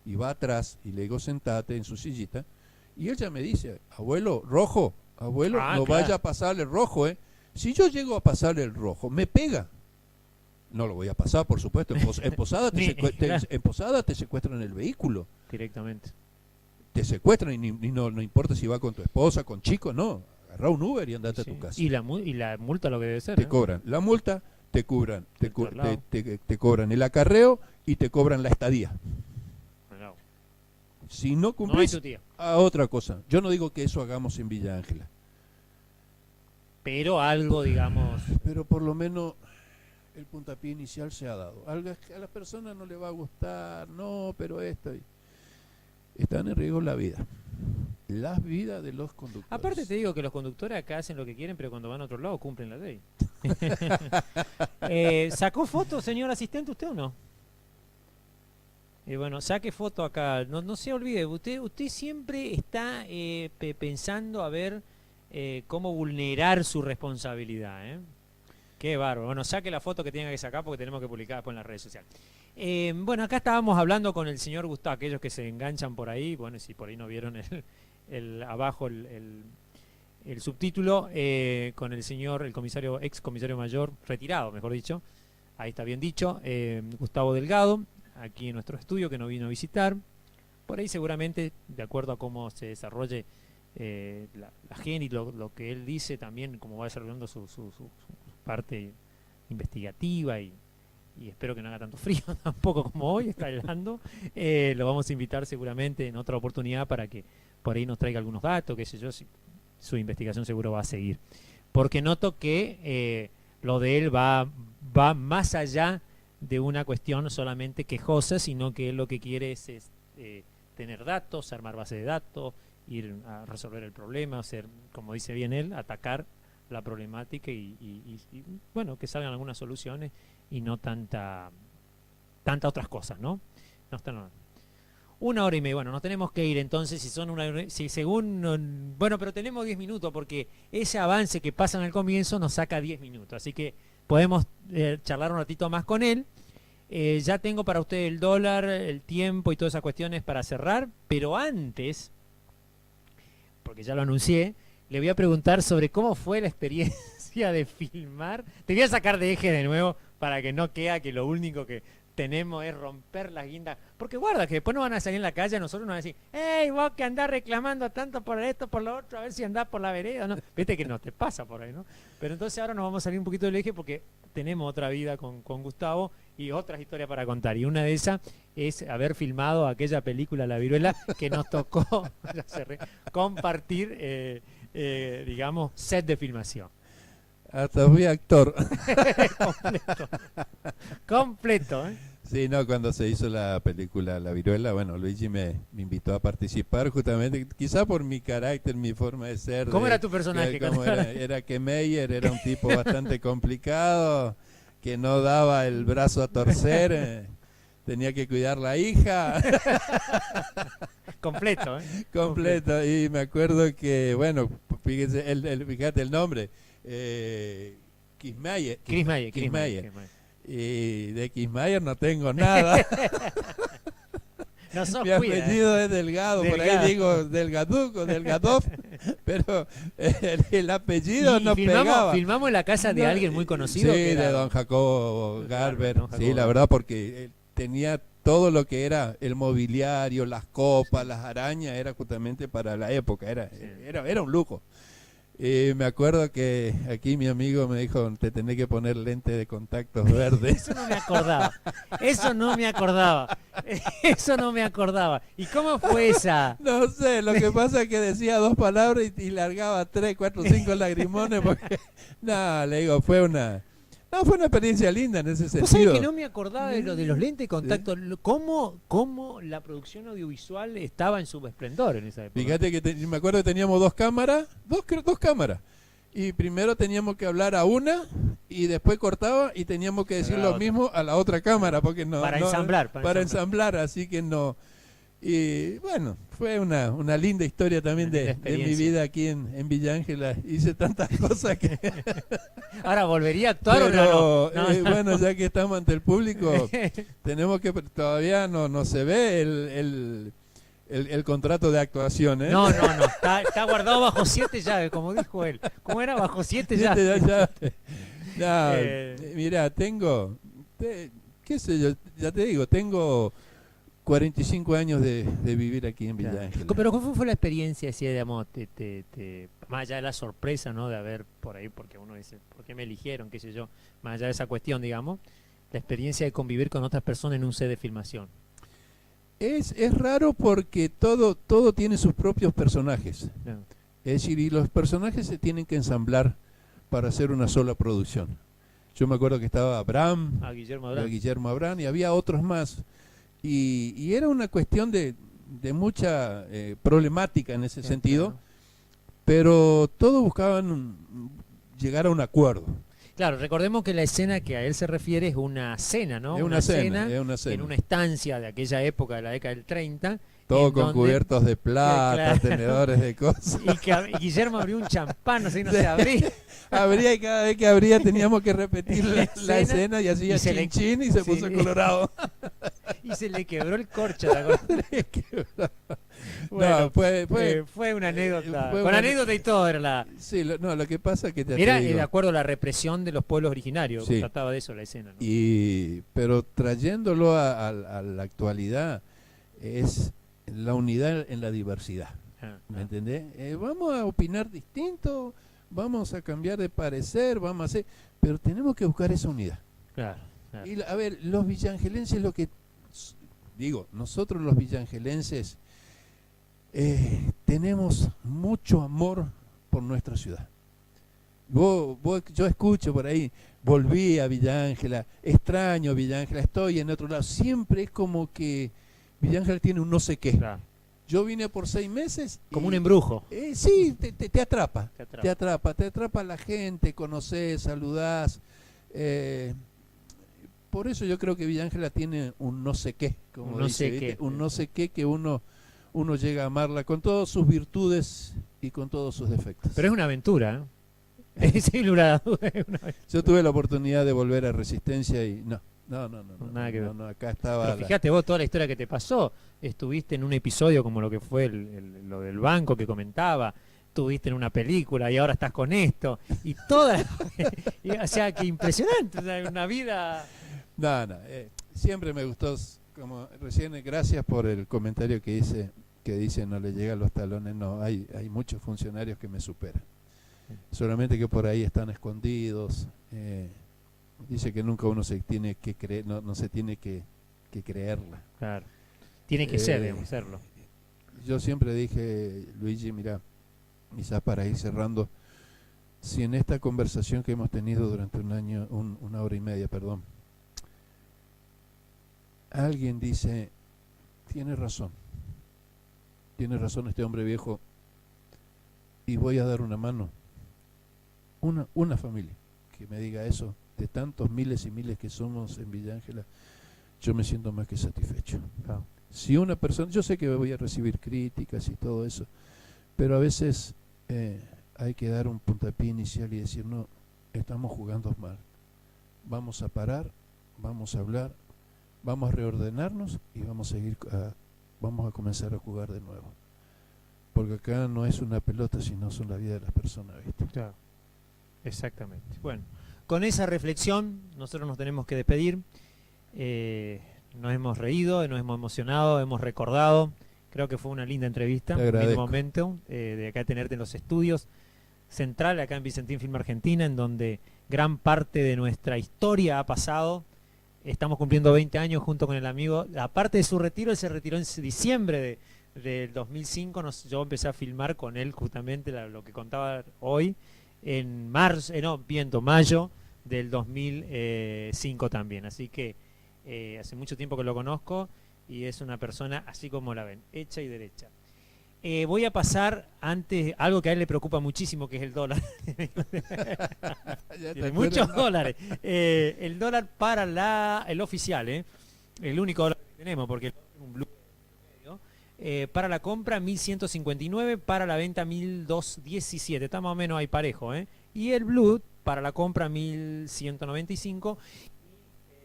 y va atrás y le digo sentate en su sillita y ella me dice, abuelo, rojo, abuelo, no claro. vaya a pasarle el rojo, ¿eh? Si yo llego a pasarle el rojo, me pega. No lo voy a pasar, por supuesto. En Posada en Posada te secuestran el vehículo. Directamente. Te secuestran y no importa si va con tu esposa, con chicos, no. Agarrá un Uber y andate a tu casa. Y la multa lo que debe ser. Te cobran la multa, te cobran el acarreo y te cobran la estadía. No. Si no cumplís, a otra cosa. Yo no digo que eso hagamos en Villa Ángela. Pero algo, digamos... Pero por lo menos el puntapié inicial se ha dado. A las personas no le va a gustar, no, pero esto... Están en riesgo la vida. Las vidas de los conductores. Aparte te digo que los conductores acá hacen lo que quieren, pero cuando van a otro lado cumplen la ley. ¿Sacó foto, señor asistente, usted o no? Bueno, saque foto acá. No se olvide, usted siempre está pensando a ver cómo vulnerar su responsabilidad. Qué bárbaro. Bueno, saque la foto que tenga que sacar porque tenemos que publicar después en las redes sociales. Bueno, acá estábamos hablando con el señor Gustavo, aquellos que se enganchan por ahí, bueno, si por ahí no vieron abajo el subtítulo, con el señor, ex comisario mayor, retirado, mejor dicho, ahí está bien dicho, Gustavo Delgado, aquí en nuestro estudio, que nos vino a visitar. Por ahí seguramente, de acuerdo a cómo se desarrolle la gente y lo que él dice, también cómo va desarrollando su parte investigativa y espero que no haga tanto frío tampoco como hoy, está helando. Lo vamos a invitar seguramente en otra oportunidad para que por ahí nos traiga algunos datos, qué sé yo, si su investigación seguro va a seguir. Porque noto que lo de él va más allá de una cuestión solamente quejosa, sino que él lo que quiere es tener datos, armar base de datos, ir a resolver el problema, hacer, como dice bien él, atacar la problemática y bueno, que salgan algunas soluciones y no tantas otras cosas, ¿no? No están 1 hora y media. Bueno, nos tenemos que ir entonces, bueno, pero tenemos 10 minutos porque ese avance que pasa en el comienzo nos saca 10 minutos, así que podemos charlar un ratito más con él. Ya tengo para usted el dólar, el tiempo y todas esas cuestiones para cerrar, pero antes, porque ya lo anuncié, le voy a preguntar sobre cómo fue la experiencia de filmar. Te voy a sacar de eje de nuevo para que no quede que lo único que tenemos es romper las guindas. Porque guarda, que después nos van a salir en la calle, a nosotros nos van a decir, hey, vos que andás reclamando tanto por esto, por lo otro, a ver si andás por la vereda, ¿no? Viste que no te pasa por ahí, ¿no? Pero entonces ahora nos vamos a salir un poquito del eje porque tenemos otra vida con Gustavo y otras historias para contar. Y una de esas es haber filmado aquella película La Viruela que nos tocó compartir, digamos, set de filmación. Hasta fui actor. Completo, ¿eh? Sí, no, cuando se hizo la película La Viruela, bueno, Luigi me invitó a participar justamente, quizá por mi carácter, mi forma de ser. ¿Cómo era tu personaje? Era que Meyer era un tipo bastante complicado, que no daba el brazo a torcer, tenía que cuidar la hija. Completo, ¿eh? Completo, y me acuerdo que, bueno, fíjate el nombre. Kismayer. Kismayer. Y de Kismayer no tengo nada. No sos Mi cuida, apellido es Delgado, por Delgado. ahí digo Delgaduco, Delgadov, pero el apellido no pegaba. Filmamos en la casa de No, alguien muy conocido. Sí, que era de don Jacobo Garber. don Jacobo Sí, la Garber. verdad, porque él tenía todo lo que era el mobiliario, las copas, las arañas, era justamente para la época, era un lujo. Y me acuerdo que aquí mi amigo me dijo, te tenés que poner lente de contactos verdes. Eso no me acordaba. Eso no me acordaba. Eso no me acordaba. ¿Y cómo fue esa? No sé, lo que pasa es que decía 2 palabras y largaba 3, 4, 5 lagrimones porque, no, le digo, fue una experiencia linda en ese Vos sabés sentido. que no me acordaba de lo de los lentes de contacto. ¿Cómo la producción audiovisual estaba en su esplendor en esa época? Fíjate que me acuerdo que teníamos 2 cámaras, dos cámaras. Y primero teníamos que hablar a una y después cortaba y teníamos que decir la lo otra. mismo a la otra cámara porque Para ensamblar. para ensamblar, así que no. Y bueno, fue una linda historia también Una linda de mi experiencia. vida aquí en Villa Ángela. Hice tantas cosas que... Ahora, ¿volvería a actuar Pero, o no? bueno, ya que estamos ante el público, tenemos que... Todavía no se ve el contrato de actuación, ¿eh? No. Está guardado bajo 7 llaves, como dijo él. ¿Cómo era? Bajo 7 llaves. No, Eh. mira, qué sé yo, ya te digo, tengo 45 años de vivir aquí en Villa Ángela. Pero ¿cómo fue la experiencia así, digamos, más allá de la sorpresa, ¿no? De haber por ahí, porque uno dice, ¿por qué me eligieron? Qué sé yo, más allá de esa cuestión, digamos, la experiencia de convivir con otras personas en un set de filmación. Es raro porque todo tiene sus propios personajes. No. Es decir, y los personajes se tienen que ensamblar para hacer una sola producción. Yo me acuerdo que estaba Abraham, A Guillermo Adrián. Guillermo Abraham, y había otros más. Y era una cuestión de mucha problemática en ese sentido, pero todos buscaban llegar a un acuerdo. Claro, recordemos que la escena que a él se refiere es una cena, ¿no? Es una cena. En una estancia de aquella época, de la década del 30. Todo en con donde- cubiertos de plata, Claro. tenedores de cosas. Y que Guillermo abrió un champán, no sé, no se abría. Abría y cada vez que abría teníamos que repetir la escena y hacía y se le- chin chin y se sí. puso colorado. Y se le quebró el corcho, ¿te acordás? Bueno, No, fue una anécdota. fue Con una- anécdota y todo era la... Sí, lo que pasa es que te Era digo, de acuerdo a la represión de los pueblos originarios. Sí. Trataba de eso la escena, ¿no? pero trayéndolo a la actualidad es la unidad en la diversidad. ¿Me entendés? Vamos a opinar distinto, vamos a cambiar de parecer, vamos a hacer, pero tenemos que buscar esa unidad. Claro, claro. Y a ver, los villangelenses, nosotros los villangelenses tenemos mucho amor por nuestra ciudad. Yo escucho por ahí, volví a Villa Ángela, extraño Villa Ángela, estoy en otro lado. Siempre es como que Villa Ángela tiene un no sé qué. Claro. Yo vine por 6 meses. Como un embrujo. Sí, te atrapa. Te atrapa. Te atrapa la gente, conocés, saludás. Por eso yo creo que Villa Ángela tiene un no sé qué, como Un no dice, sé ¿viste? qué. Un no sé qué que uno llega a amarla con todas sus virtudes y con todos sus defectos. Pero es una aventura, ¿eh? Sin lugar a dudas, es una aventura. Yo tuve la oportunidad de volver a Resistencia y no, Nada que ver. acá estaba. Pero fíjate vos toda la historia que te pasó. Estuviste en un episodio como lo que fue lo del banco que comentaba. Estuviste en una película y ahora estás con esto. Y toda... o sea, que impresionante. O sea, una vida... Siempre me gustó, como recién, gracias por el comentario que dice no le llegan los talones. No, hay muchos funcionarios que me superan. Solamente que por ahí están escondidos. Dice que nunca uno se tiene que creer, no se tiene que creerla. Claro. Tiene que ser, debemos serlo. Yo siempre dije, Luigi, mira, quizás para ir cerrando, si en esta conversación que hemos tenido durante un año, una hora y media, perdón, alguien dice, tiene razón este hombre viejo, y voy a dar una mano, una familia que me diga eso, de tantos miles y miles que somos en Villa Ángela, yo me siento más que satisfecho. Claro. Si una persona, yo sé que voy a recibir críticas y todo eso, pero a veces hay que dar un puntapié inicial y decir, no, estamos jugando mal. Vamos a parar, vamos a hablar, vamos a reordenarnos y vamos a comenzar a jugar de nuevo. Porque acá no es una pelota, sino son la vida de las personas, ¿viste? Claro, exactamente. Bueno, con esa reflexión nosotros nos tenemos que despedir. Nos hemos reído, nos hemos emocionado, hemos recordado. Creo que fue una linda entrevista, Te un lindo agradezco. momento de acá tenerte en los estudios central, acá en Vicentín Film Argentina, en donde gran parte de nuestra historia ha pasado. Estamos cumpliendo 20 años junto con el amigo. Aparte de su retiro, él se retiró en diciembre del 2005. Yo empecé a filmar con él justamente lo que contaba hoy, en mayo del 2005 también. Así que hace mucho tiempo que lo conozco y es una persona así como la ven, hecha y derecha. Voy a pasar antes algo que a él le preocupa muchísimo, que es el dólar. Tiene muchos dólares. El dólar para el oficial, el único dólar que tenemos, porque es un blue para la compra 1.159, para la venta 1.217, está más o menos ahí parejo, y el blue para la compra 1.195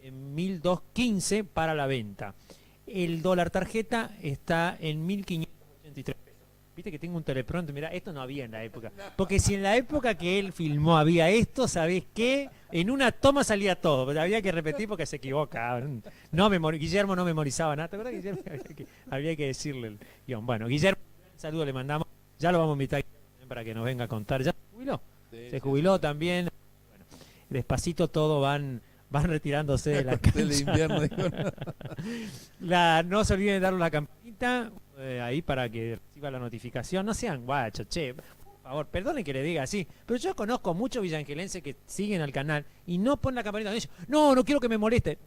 y 1.215 para la venta. El dólar tarjeta está en 1.583 pesos. Viste que tengo un teleprompter, mira, esto no había en la época. Porque si en la época que él filmó había esto, ¿sabés qué? En una toma salía todo, pero había que repetir porque se equivocaba. Guillermo no memorizaba nada, ¿te acuerdas, Guillermo? Había que decirle el guión. Bueno, Guillermo, un saludo le mandamos. Ya lo vamos a invitar para que nos venga a contar. ¿Ya se jubiló? Sí, Se jubiló también. Bueno, despacito todo van retirándose de la cancha. Del invierno, digo, no. No se olviden de darle la campanita ahí para que reciba la notificación. No sean guachos, che. Por favor, perdonen que le diga así, pero yo conozco muchos villangelenses que siguen al canal y no ponen la campanita. No quiero que me moleste.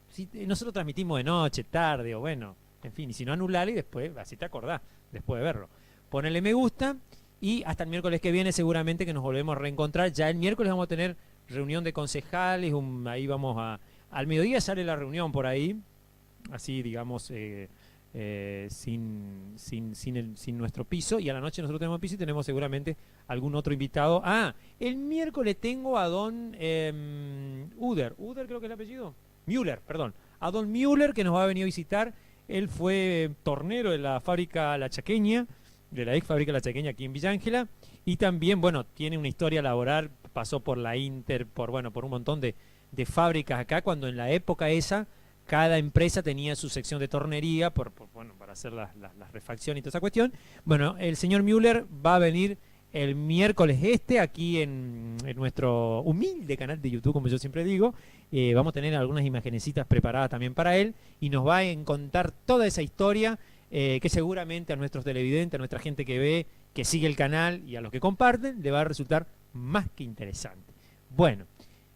Si nosotros transmitimos de noche, tarde o bueno, en fin, y si no anular y después, así te acordás, después de verlo. Ponele me gusta y hasta el miércoles que viene seguramente que nos volvemos a reencontrar. Ya el miércoles vamos a tener reunión de concejales, ahí vamos al mediodía sale la reunión por ahí, así digamos, sin nuestro piso, y a la noche nosotros tenemos piso y tenemos seguramente algún otro invitado. El miércoles tengo a don Uder creo que es el apellido, Müller, perdón, a don Müller, que nos va a venir a visitar. Él fue tornero de la fábrica La Chaqueña, de la ex fábrica La Chaqueña aquí en Villa Ángela, y también, bueno, tiene una historia laboral, pasó por la Inter, por un montón de fábricas acá, cuando en la época esa, cada empresa tenía su sección de tornería, para hacer las refacciones y toda esa cuestión. Bueno, el señor Müller va a venir el miércoles aquí en nuestro humilde canal de YouTube, como yo siempre digo. Vamos a tener algunas imagenecitas preparadas también para él, y nos va a contar toda esa historia, que seguramente a nuestros televidentes, a nuestra gente que ve, que sigue el canal y a los que comparten, le va a resultar más que interesante. Bueno,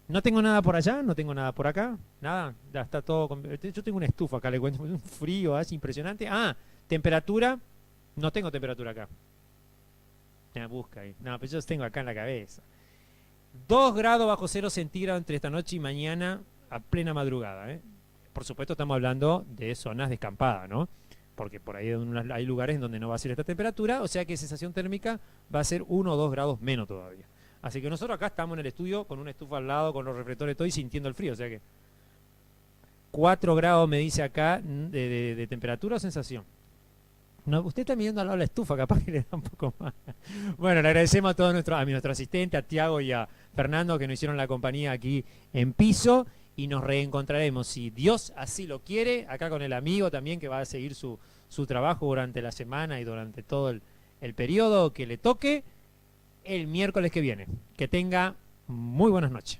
no tengo nada por allá, no tengo nada por acá, nada, ya está todo. Yo tengo una estufa acá, le cuento, un frío así impresionante. Temperatura, no tengo temperatura acá. Busca ahí. No, pero yo tengo acá en la cabeza. 2 grados bajo 0 centígrados entre esta noche y mañana a plena madrugada. Por supuesto estamos hablando de zonas descampadas, ¿no? Porque por ahí hay lugares en donde no va a ser esta temperatura, o sea que sensación térmica va a ser 1 o 2 grados menos todavía. Así que nosotros acá estamos en el estudio con una estufa al lado, con los reflectores, todo y sintiendo el frío, o sea que 4 grados me dice acá de temperatura o sensación. No, usted está midiendo al lado de la estufa, capaz que le da un poco más. Bueno, le agradecemos a nuestro asistente, a Tiago y a Fernando, que nos hicieron la compañía aquí en piso, y nos reencontraremos, si Dios así lo quiere, acá con el amigo también, que va a seguir su trabajo durante la semana y durante todo el periodo que le toque, el miércoles que viene. Que tenga muy buenas noches.